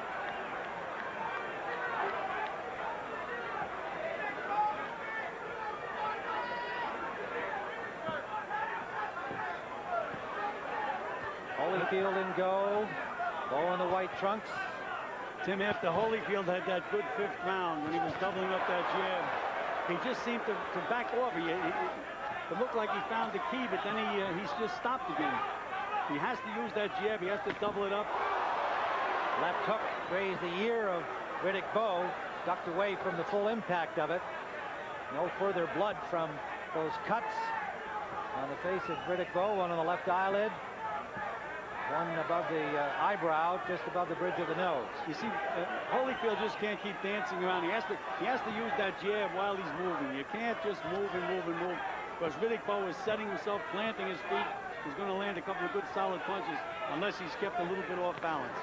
Holyfield in go. Bowe in the white trunks. Tim, after Holyfield had that good 5th round when he was doubling up that jab, he just seemed to back off. It looked like he found the key, but then he's just stopped again. He has to use that jab. He has to double it up. Left hook grazed the ear of Riddick Bowe, ducked away from the full impact of it. No further blood from those cuts on the face of Riddick Bowe, one on the left eyelid, one above the eyebrow, just above the bridge of the nose. You see, Holyfield just can't keep dancing around. He has to use that jab while he's moving. You can't just move and move and move, because Riddick Bowe is setting himself, planting his feet. He's going to land a couple of good solid punches unless he's kept a little bit off balance.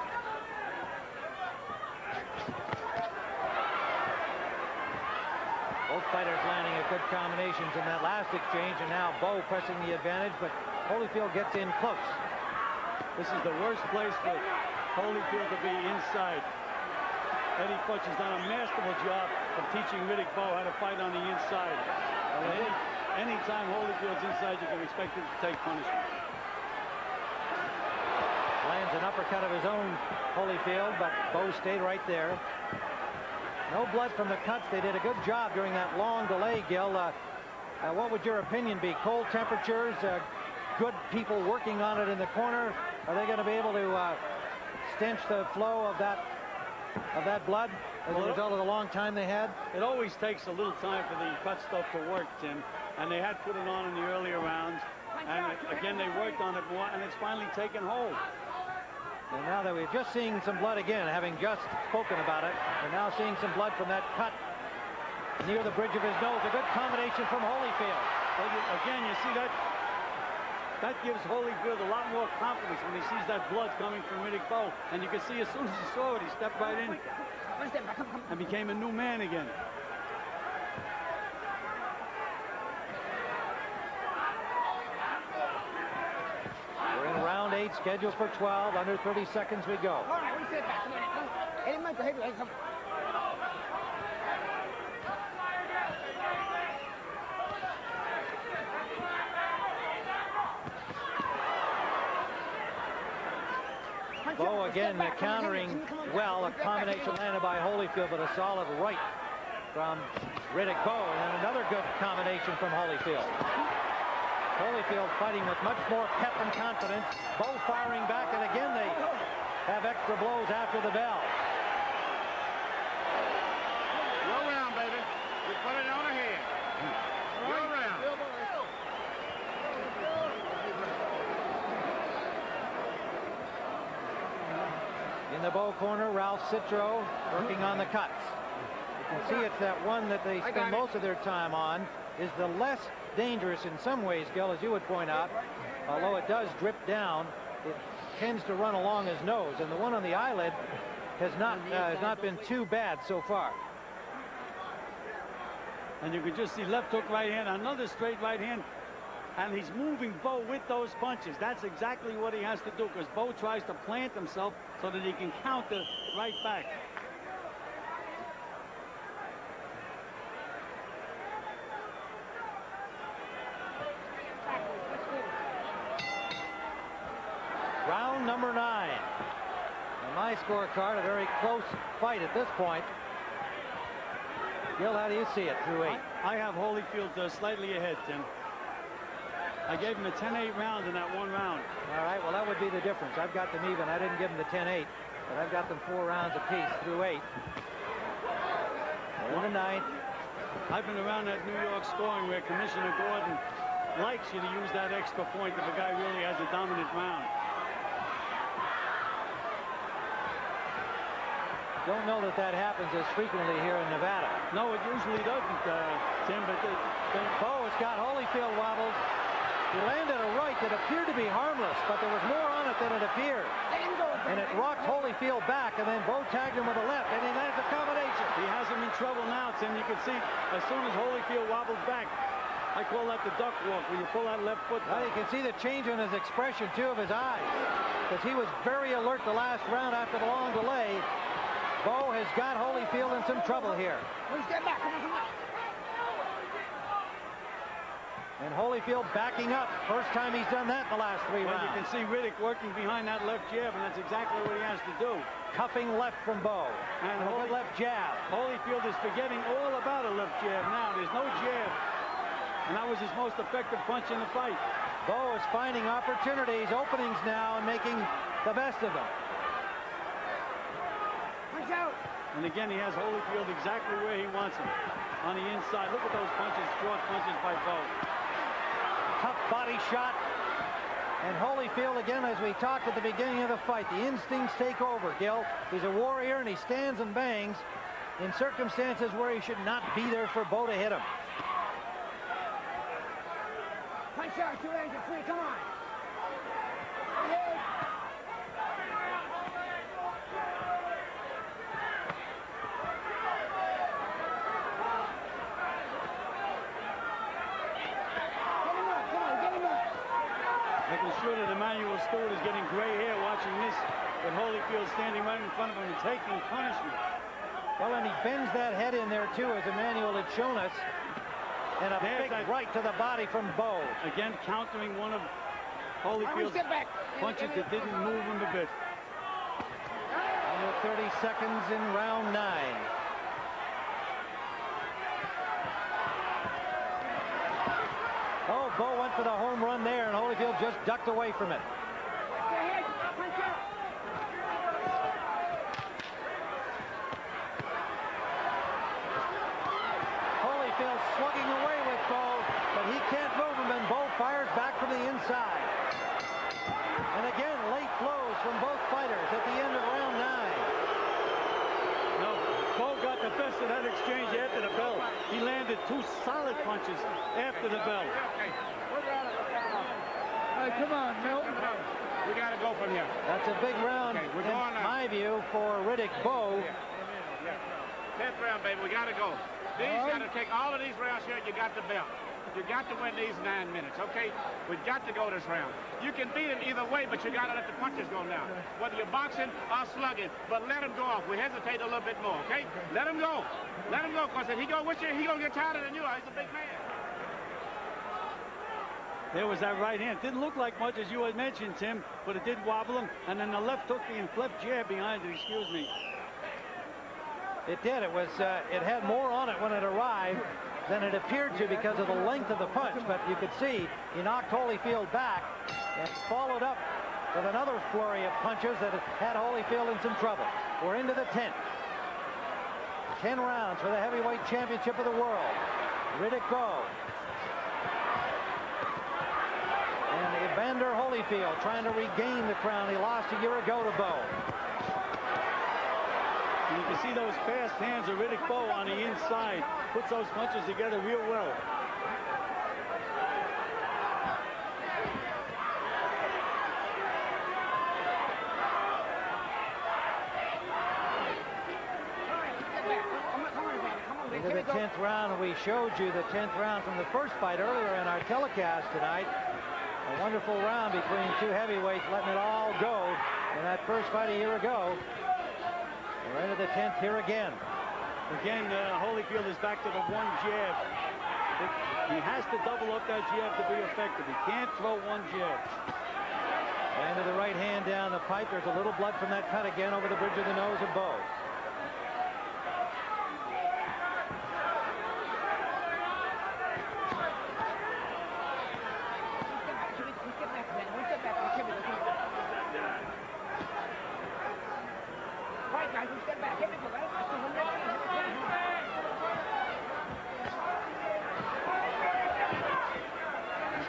Both fighters landing at good combinations in that last exchange, and now Bowe pressing the advantage, but Holyfield gets in close. This is the worst place for Holyfield to be inside. Eddie Futch has done a masterful job of teaching Riddick Bowe how to fight on the inside. Anytime Holyfield's inside, you can expect him to take punishment. Lands an uppercut of his own, Holyfield, but Bowe stayed right there. No blood from the cuts. They did a good job during that long delay, Gil. What would your opinion be? Cold temperatures, good people working on it in the corner. Are they going to be able to stench the flow of that blood as a result of the long time they had? It always takes a little time for the cut stuff to work, Tim. And they had put it on in the earlier rounds. And again, they worked on it more, and it's finally taken hold. And now that we're just seeing some blood again, having just spoken about it, we're now seeing some blood from that cut near the bridge of his nose. A good combination from Holyfield. Again, you see that? That gives Holyfield a lot more confidence when he sees that blood coming from Riddick Bowe. And you can see as soon as he saw it, he stepped right in and became a new man again. We're in round 8, scheduled for 12. Under 30 seconds we go. Bowe again countering well, a combination landed by Holyfield, but a solid right from Riddick Bowe, and another good combination from Holyfield. Holyfield fighting with much more pep and confidence. Bowe firing back, and again they have extra blows after the bell. Go around, baby. We put it on ahead. Go around. In the Bowe corner, Ralph Citro working on the cuts. You can see it's that one that they spend most of their time on is the less dangerous in some ways, Gil, as you would point out. Although it does drip down, it tends to run along his nose, and the one on the eyelid has not been too bad so far. And you can just see left hook right hand, another straight right hand. and he's moving Bowe with those punches. That's exactly what he has to do, because Bowe tries to plant himself so that he can counter right back. Round number 9. On my scorecard, a very close fight at this point. Gil, how do you see it through 8? I have Holyfield slightly ahead, Tim. I gave him a 10-8 round in that 1 round. All right, well, that would be the difference. I've got them even. I didn't give them the 10-8, but I've got them 4 rounds apiece through 8. In the 9th. I've been around that New York scoring where Commissioner Gordon likes you to use that extra point if a guy really has a dominant round. Don't know that that happens as frequently here in Nevada. No, it usually doesn't, Tim, but Bowe has got Holyfield wobbled. He landed a right that appeared to be harmless, but there was more on it than it appeared. And it rocked Holyfield back, and then Bowe tagged him with a left, and he lands a combination. He has him in trouble now, Tim. You can see as soon as Holyfield wobbles back, I call that the duck walk, when you pull that left foot back. Well, you can see the change in his expression, too, of his eyes, because he was very alert the last round after the long delay. Bowe has got Holyfield in some trouble here. Get back. Come on, come on. And Holyfield backing up. First time he's done that in the last 3 rounds. You can see Riddick working behind that left jab, and that's exactly what he has to do. Cuffing left from Bowe. And a good left jab. Holyfield is forgetting all about a left jab now. There's no jab. And that was his most effective punch in the fight. Bowe is finding opportunities, openings now, and making the best of them. Punch out. And again, he has Holyfield exactly where he wants him. On the inside. Look at those punches, short punches by Bowe. Tough body shot. And Holyfield, again, as we talked at the beginning of the fight, the instincts take over, Gil. He's a warrior, and he stands and bangs in circumstances where he should not be there for Bowe to hit him. Punch out, 2 rounds of 3, come on. Making sure that Emmanuel Stewart is getting gray hair watching this, but Holyfield standing right in front of him and taking punishment. Well, and he bends that head in there, too, as Emmanuel had shown us. And a big right to the body from Bowe. Again, countering one of Holyfield's punches that didn't move him a bit. Under 30 seconds in round 9. Oh, Bowe went for the home run there, and Holyfield just ducked away from it. Holyfield slugging away with Bowe, but he can't move him, and Bowe fires back from the inside. And again, late blows from both fighters at the end of round 9. No, Bowe got the best of that exchange after the bell. He landed 2 solid punches after the bell. Hey, come on, Milton. We got to go from here. That's a big round, we're in going now. my view, for Riddick Bowe. 10th round, baby. We got to go. These got to take all of these rounds here. You got the belt. You got to win these 9 minutes, okay? We've got to go this round. You can beat him either way, but you got to let the punches go now. Whether you're boxing or slugging, but let him go off. We hesitate a little bit more, okay? Let him go. Let him go, because if he go with you, he gonna get tighter than you are. He's a big man. There was that right hand. Didn't look like much, as you had mentioned, Tim, but it did wobble him. And then the left hook and left jab behind it, excuse me. It did. It was. It had more on it when it arrived than it appeared to because of the length of the punch. But you could see he knocked Holyfield back and followed up with another flurry of punches that had Holyfield in some trouble. We're into the 10th. 10 rounds for the heavyweight championship of the world. Riddick Bowe. And Evander Holyfield trying to regain the crown he lost a year ago to Bowe. And you can see those fast hands of Riddick Bowe on the inside. Puts those punches together real well. Into the 10th round. round, and we showed you the 10th round from the first fight earlier in our telecast tonight. A wonderful round between two heavyweights, letting it all go in that first fight a year ago. We're into the 10th here again. Again, Holyfield is back to the one jab. He has to double up that jab to be effective. He can't throw one jab. And to the right hand down the pipe. There's a little blood from that cut again over the bridge of the nose of Bowe.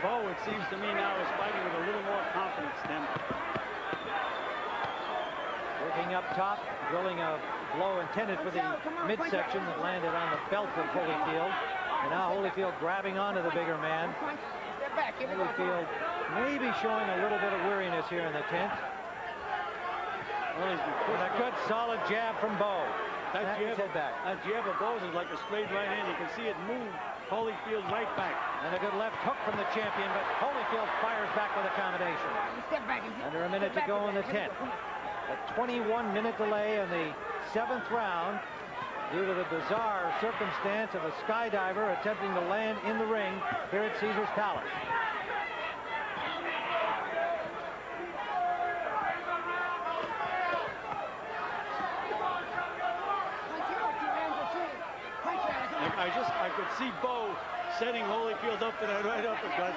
Bowe, it seems to me now, is fighting with a little more confidence than. Working up top, drilling a blow intended for the midsection that landed on the belt of Holyfield. And now Holyfield grabbing onto the bigger man. Holyfield maybe showing a little bit of weariness here in the 10th. And a good solid jab from Bowe. That jab of Bowe's is like a straight right hand. You can see it move Holyfield right back. And a good left hook from the champion, but Holyfield fires back with a combination. Under a minute to go in the 10th. A 21-minute delay in the 7th round due to the bizarre circumstance of a skydiver attempting to land in the ring here at Caesar's Palace. I could see Bowe setting Holyfield up for that right uppercut.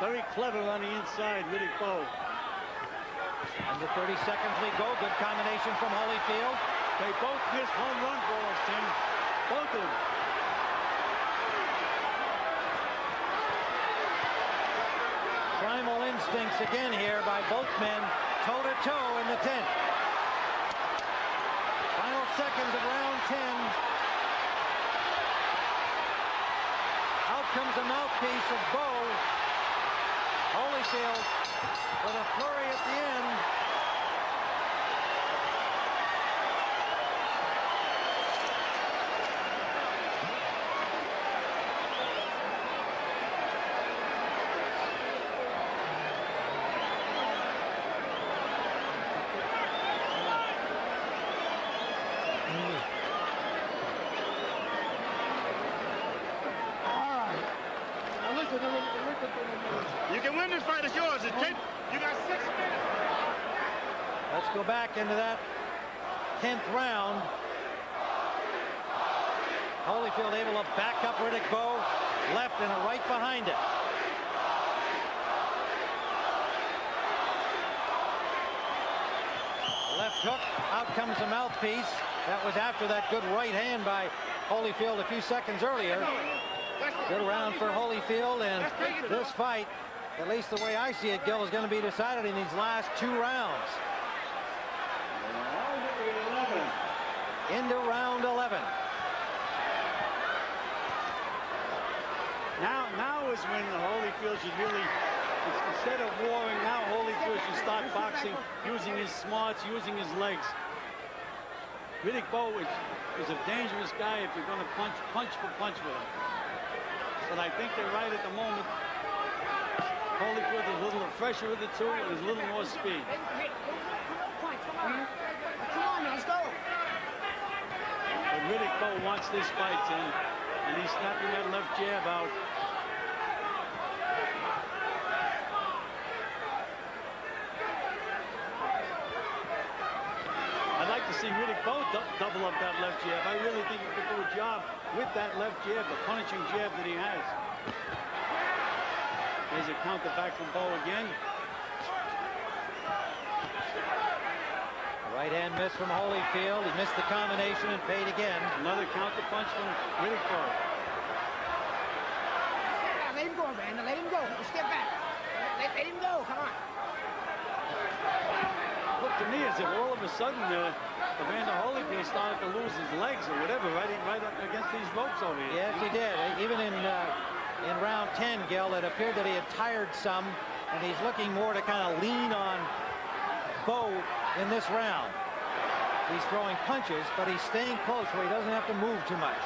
Very clever on the inside, Riddick Bowe. Under 30 seconds we go. Good combination from Holyfield. They both missed home run balls, Tim. Both of them. Primal instincts again here by both men, toe-to-toe in the 10th. Final seconds of round 10. Out comes the mouthpiece of Bowe. Holyfield with a flurry at the end. You can win this fight. It's yours. You got 6 minutes. Let's go back into that 10th round. Holyfield able to back up Riddick Bowe, left and a right behind it. Left hook, out comes the mouthpiece. That was after that good right hand by Holyfield a few seconds earlier. Good round for Holyfield, and this fight, at least the way I see it, Gil, is going to be decided in these last 2 rounds. Into round 11. Now is when Holyfield should really, instead of warring, now Holyfield should start boxing, using his smarts, using his legs. Riddick Bowe is a dangerous guy if you're going to punch for punch with him. But I think they're right at the moment. Holyfield is a little fresher of the two and is a little more speed. Come on, let's go. But Riddick Bowe wants this fight, and he's snapping that left jab out. I'd like to see Riddick Bowe double up that left jab. I really think he could do a job with that left jab, the punishing jab that he has. There's a counter back from Bowe again. Right hand miss from Holyfield. He missed the combination and paid again. Another counter punch from Riddick Bowe. Let him go, Evander. Let him go. Step back. Let him go. Come on. Looked to me as if all of a sudden Evander Holyfield started to lose his legs or whatever, right up against these ropes over here. Yes, he did. Even in round 10, Gil, it appeared that he had tired some, and he's looking more to kind of lean on Bowe in this round. He's throwing punches, but he's staying close where he doesn't have to move too much.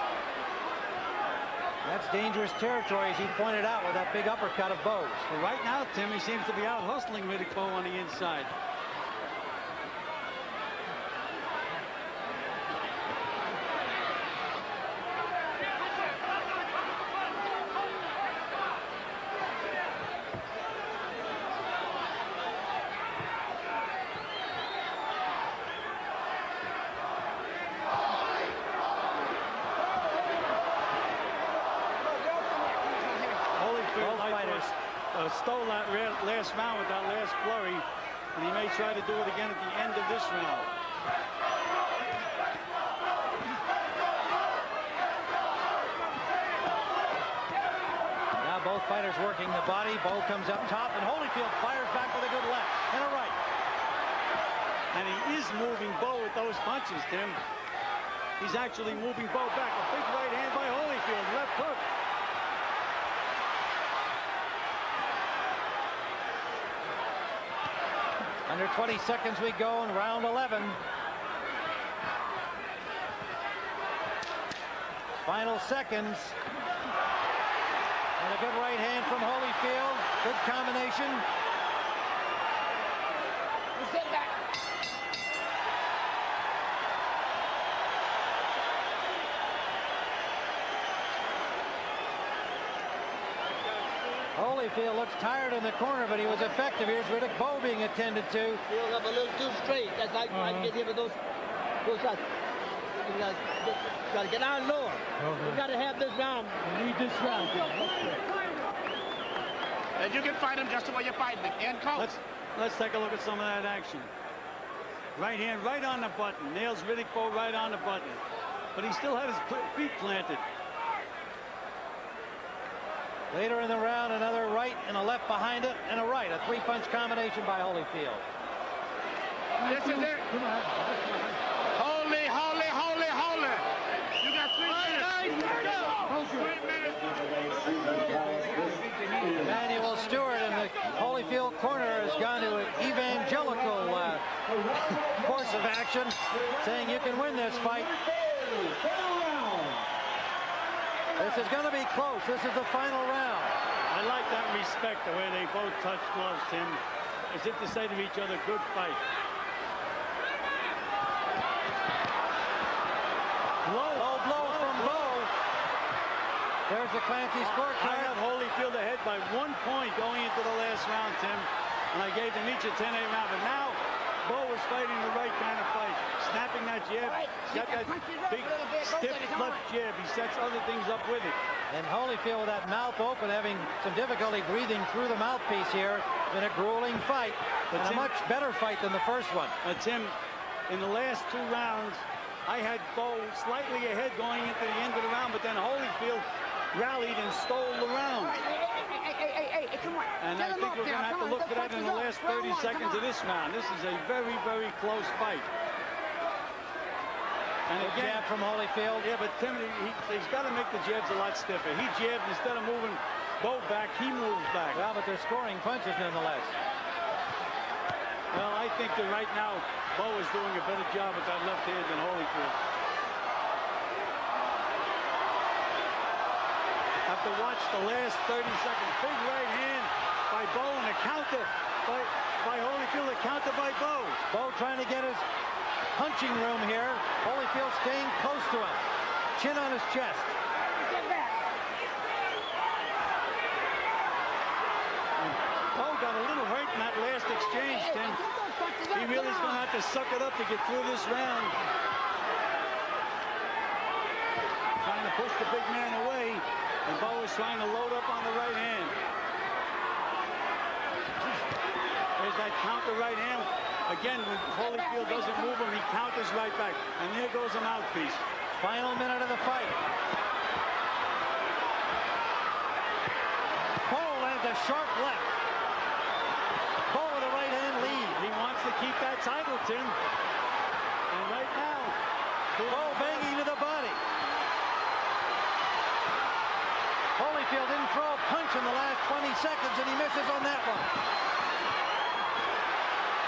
That's dangerous territory, as he pointed out, with that big uppercut of Bowe's. Well, right now, Tim, he seems to be out hustling Riddick Bowe on the inside. Stole that last round with that last flurry, and he may try to do it again at the end of this round. Now both fighters working the body. Bowe comes up top, and Holyfield fires back with a good left and a right. And he is moving Bowe with those punches, Tim. He's actually moving Bowe back. A big right hand by Holyfield, left hook. Under 20 seconds we go in round 11. Final seconds. And a good right hand from Holyfield. Good combination. Let's get back. Holyfield looks tired in the corner, but he was effective. Here's Riddick Bowe being attended to. Feel up a little too straight. That's like trying to get him with those shots. You got to get down lower. You got to have this round. You need this round. And you can fight him just the way you're fighting him. And coach. Let's take a look at some of that action. Right hand right on the button. Nails Riddick Bowe right on the button. But he still had his feet planted. Later in the round, another right and a left behind it, and a right. A three-punch combination by Holyfield. This is it. Holy, holy, holy, holy. You got 3 minutes. 3 minutes. Emmanuel Stewart in the Holyfield corner has gone to an evangelical course of action, saying you can win this fight. This is going to be close. This is the final round. I like that respect, the way they both touch gloves, Tim. As if to say to each other, good fight. Low blow from Bowe. There's the Clancy scorecard. I have Holyfield ahead by 1 point going into the last round, Tim. And I gave them each a 10-8 round. But now, Bowe is fighting the right kind of fight. Snapping that jab. He's got that big, stiff left jab. He sets other things up with it. And Holyfield with that mouth open, having some difficulty breathing through the mouthpiece here. Been a grueling fight, but a much better fight than the first one. Tim, in the last 2 rounds, I had Bowe slightly ahead going into the end of the round, but then Holyfield rallied and stole the round. Hey, come on. And I think we're going to have to look for that in the last 30 seconds of this round. This is a very, very close fight. And again, jab from Holyfield. Yeah, but Tim, he's got to make the jabs a lot stiffer. He jabbed, instead of moving Bowe back, he moves back. Well, but they're scoring punches nonetheless. Well, I think that right now, Bowe is doing a better job with that left hand than Holyfield. Have to watch the last 30 seconds. Big right hand by Bowe and a counter by Holyfield, a counter by Bowe. Bowe trying to get his punching room here. Holyfield staying close to him. Chin on his chest. Get back. Bowe got a little hurt in that last exchange, Tim. He really is going to have to suck it up to get through this round. Trying to push the big man away, and Bowe is trying to load up on the right hand. There's that counter right hand. Again, when Holyfield doesn't move him, he counters right back. And there goes a mouthpiece. Final minute of the fight. Bowe lands a sharp left. Bowe with a right hand lead. He wants to keep that title, Tim. And right now, Bowe banging to the body. Holyfield didn't throw a punch in the last 20 seconds, and he misses on that one.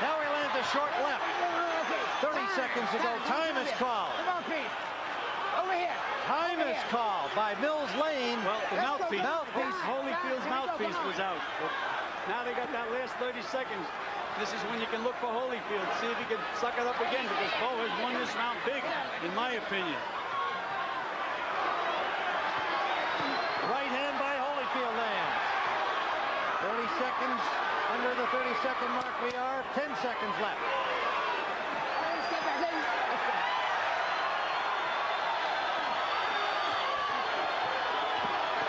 Now he lands a short left. 30 seconds to go. Time is called. Over here. Time is called by Mills Lane. Well, the mouthpiece. Holyfield's Now, mouthpiece was out. Now they got that last 30 seconds. This is when you can look for Holyfield, see if he can suck it up again, because Bowe has won this round big, in my opinion. Right hand by Holyfield lands. 30 seconds, under the 30-second mark we are. 10 seconds left.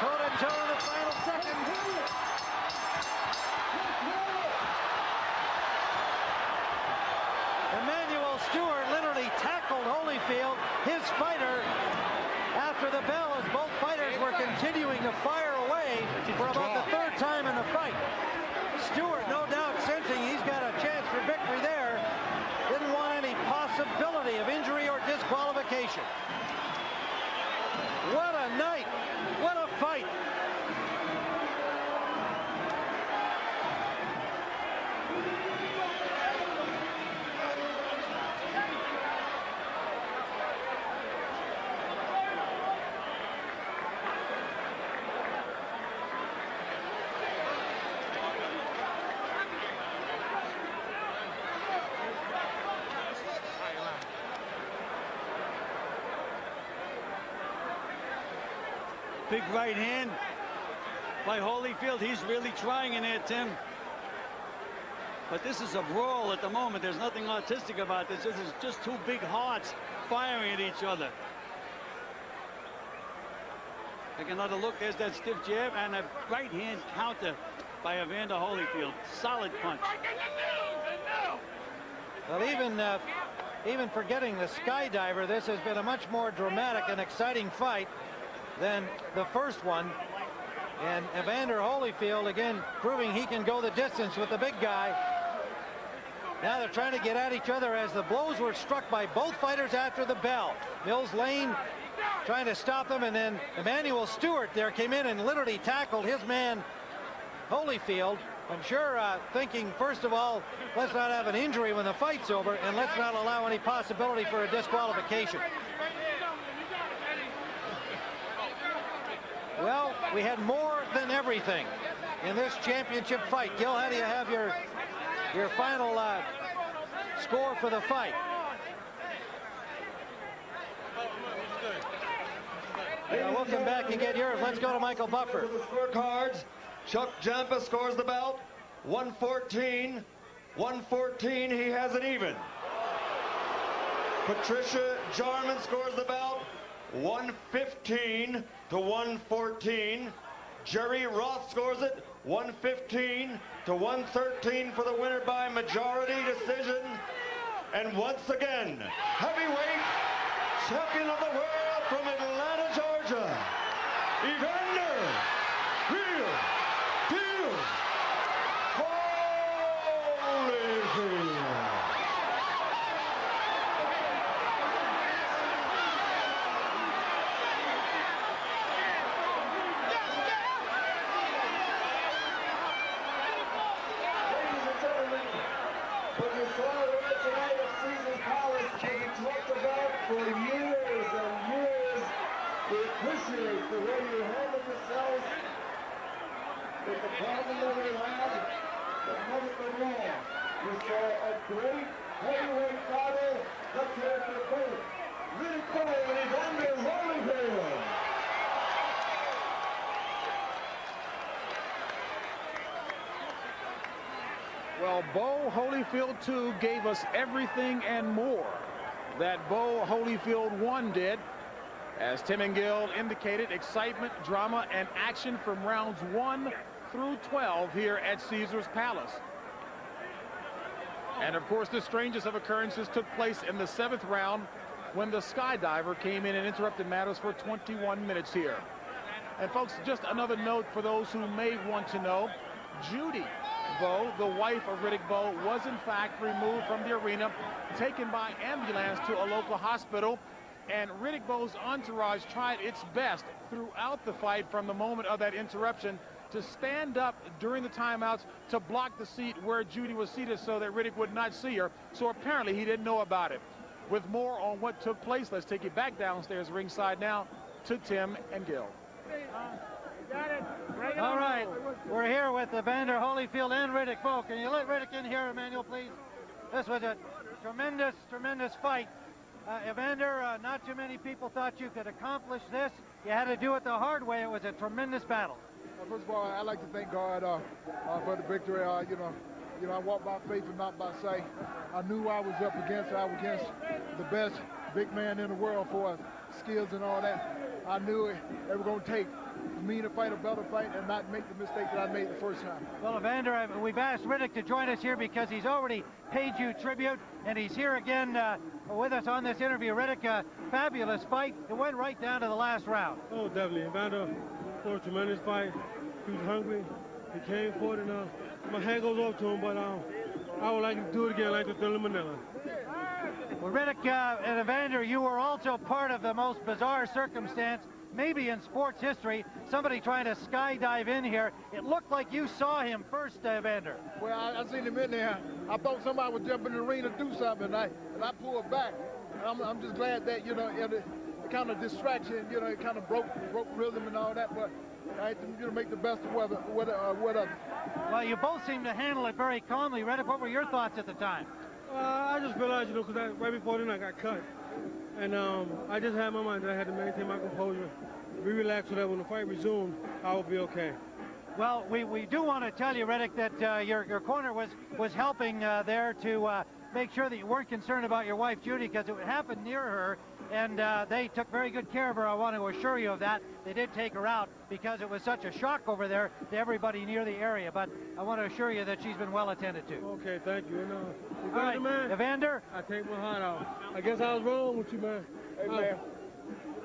Toe-to-toe in the final seconds. Emmanuel Stewart literally tackled Holyfield, his fighter, after the bell, as both fighters were continuing to fire away for about the third time in the fight. Stewart, no doubt, sensing he's got a chance for victory there, didn't want any possibility of injury or disqualification. What a night! What a fight! Big right hand by Holyfield. He's really trying in there, Tim. But this is a brawl at the moment. There's nothing artistic about this. This is just two big hearts firing at each other. Take another look. There's that stiff jab and a right hand counter by Evander Holyfield. Solid punch. Well, even forgetting the skydiver, this has been a much more dramatic and exciting fight than the first one. And Evander Holyfield, again, proving he can go the distance with the big guy. Now they're trying to get at each other as the blows were struck by both fighters after the bell. Mills Lane trying to stop them, and then Emmanuel Stewart there came in and literally tackled his man Holyfield. I'm sure thinking, first of all, let's not have an injury when the fight's over, and let's not allow any possibility for a disqualification. Well, we had more than everything in this championship fight. Gil, how do you have your final score for the fight? We'll come back and get yours. Let's go to Michael Buffer. Scorecards. Chuck Jampa scores the bout. 114. 114. He has it even. Patricia Jarman scores the bout. 115 to 114. Jerry Roth scores it 115 to 113 for the winner by majority decision. And once again, heavyweight champion of the world from Atlanta, Georgia, Evander Holyfield. For years and years, we appreciate the way you handled yourselves with the problem that we had, but never been wrong. You saw a great heavyweight battle. Let's hear it for both Riddick Bowe and Evander Holyfield. Well, Bowe Holyfield 2 gave us everything and more that Bowe Holyfield 1 did. As Tim and Gil indicated, excitement, drama, and action from rounds 1 through 12 here at Caesars Palace. And of course, the strangest of occurrences took place in the 7th round when the skydiver came in and interrupted matters for 21 minutes here. And folks, just another note for those who may want to know, Judy Bowe, the wife of Riddick Bowe, was in fact removed from the arena, taken by ambulance to a local hospital, and Riddick Bowe's entourage tried its best throughout the fight from the moment of that interruption to stand up during the timeouts to block the seat where Judy was seated so that Riddick would not see her. So apparently he didn't know about it. with more on what took place. Let's take you back downstairs ringside now to Tim and Gil. All right, we're here with Evander Holyfield and Riddick Bowe. Can you let Riddick in here, Emmanuel, please? This was a tremendous, tremendous fight. Evander, not too many people thought you could accomplish this. You had to do it the hard way. It was a tremendous battle. First of all, I'd like to thank God for the victory. You know, I walk by faith and not by sight. I knew I was up against. I was against the best big man in the world for skills and all that. I knew it were going to take me to fight a better fight and not make the mistake that I made the first time. Well, Evander, we've asked Riddick to join us here because he's already paid you tribute, and he's here again with us on this interview. Riddick, fabulous fight. It went right down to the last round. Oh, definitely. Evander fought a tremendous fight. He was hungry. He came for it, and my hand goes off to him, but I would like to do it again like the Thriller Manila. Well, Riddick and Evander, you were also part of the most bizarre circumstance maybe in sports history, somebody trying to skydive in here. It looked like you saw him first, Evander. Well, I seen him in there. I thought somebody would jump in the ring to do something, and I pulled back. I'm just glad that, you know, it kind of distraction, you know, it kind of broke rhythm and all that, but I had to, you know, make the best of what of it. Well, you both seem to handle it very calmly. Riddick, what were your thoughts at the time? I just realized, you know, because right before then I got cut. And I just had in my mind that I had to maintain my composure, be relaxed so that when the fight resumed, I would be okay. Well, we do want to tell you, Riddick, that your corner was helping there to make sure that you weren't concerned about your wife, Judy, because it happened near her, and they took very good care of her. I want to assure you of that. They did take her out because it was such a shock over there to everybody near the area, but I want to assure you that she's been well attended to. Okay, thank you. And, all right, man, Evander? I take my heart out. I guess I was wrong with you, man. Hey, man.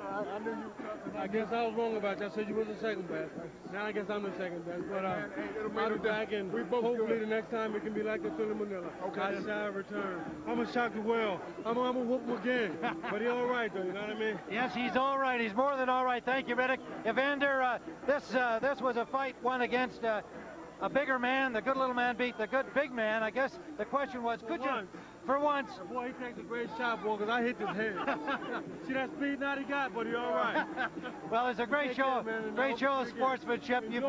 I knew you. I guess I was wrong about you. I said you was the second best. Now I guess I'm the second best. But I'll be back, and hopefully the next time it can be like the Thriller Manila. Okay. I shall return. I'm going to shock the well. I'm going to whoop him again. But he's all right, though. You know what I mean? Yes, he's all right. He's more than all right. Thank you, Riddick. Evander, this was a fight won against a bigger man. The good little man beat the good big man. I guess the question was, could you... For once. Boy, he takes a great shot, boy, because I hit his head. See that speed now he got, but he's all right. Well, it's a great show, of sportsmanship. You've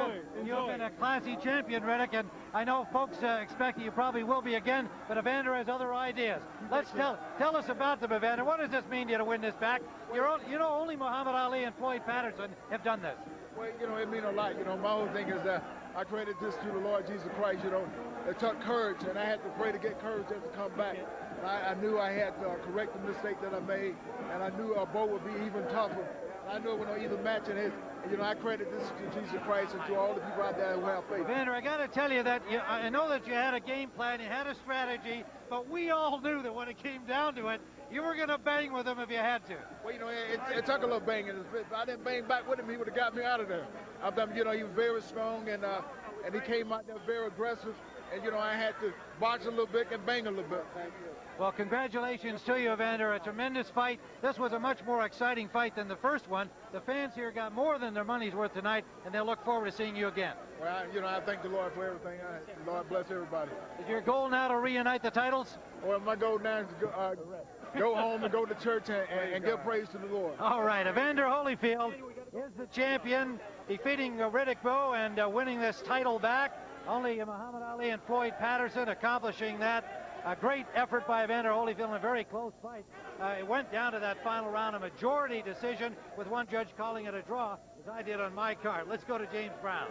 been a classy champion, Riddick, and I know folks expect that you probably will be again, but Evander has other ideas. Let's tell us about them, Evander. What does this mean to you to win this back? You know, only Muhammad Ali and Floyd Patterson have done this. Well, you know, it means a lot. You know, my whole thing is that I credit this to the Lord Jesus Christ. You know, it took courage, and I had to pray to get courage just to come back. And I knew I had to correct the mistake that I made, and I knew Bowe would be even tougher. I knew it would not even match in his. You know, I credit this to Jesus Christ and to all the people out there who have faith. Evander, I got to tell you that I know that you had a game plan, you had a strategy, but we all knew that when it came down to it, you were going to bang with him if you had to. Well, you know, it took a little banging. If I didn't bang back with him, he would have got me out of there. You know, he was very strong, and he came out there very aggressive. And, you know, I had to box a little bit and bang a little bit. Thank you. Well, congratulations to you, Evander. A tremendous fight. This was a much more exciting fight than the first one. The fans here got more than their money's worth tonight, and they'll look forward to seeing you again. Well, you know, I thank the Lord for everything. Lord bless everybody. Is your goal now to reunite the titles? Well, my goal now is to go home and go to church and give praise to the Lord. All right, Evander Holyfield is the champion, defeating Riddick Bowe and winning this title back. Only Muhammad Ali and Floyd Patterson accomplishing that. A great effort by Evander Holyfield in a very close fight. It went down to that final round, a majority decision, with one judge calling it a draw, as I did on my card. Let's go to James Brown.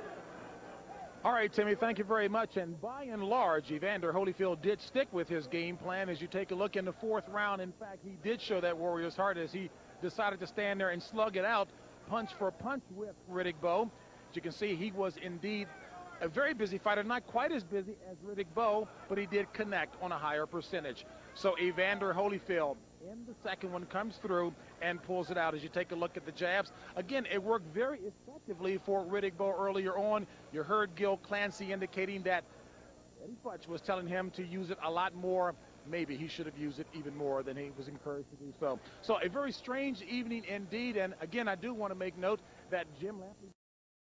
All right, Timmy, thank you very much. And by and large, Evander Holyfield did stick with his game plan. As you take a look in the fourth round, in fact, he did show that warrior's heart as he decided to stand there and slug it out, punch for punch with Riddick Bowe. As you can see, he was indeed a very busy fighter, not quite as busy as Riddick Bowe, but he did connect on a higher percentage. So Evander Holyfield in the second one comes through and pulls it out. As you take a look at the jabs, again, it worked very effectively for Riddick Bowe earlier on. You heard Gil Clancy indicating that Eddie Futch was telling him to use it a lot more. Maybe he should have used it even more than he was encouraged to do so. So a very strange evening indeed. And again, I do want to make note that Jim Lampley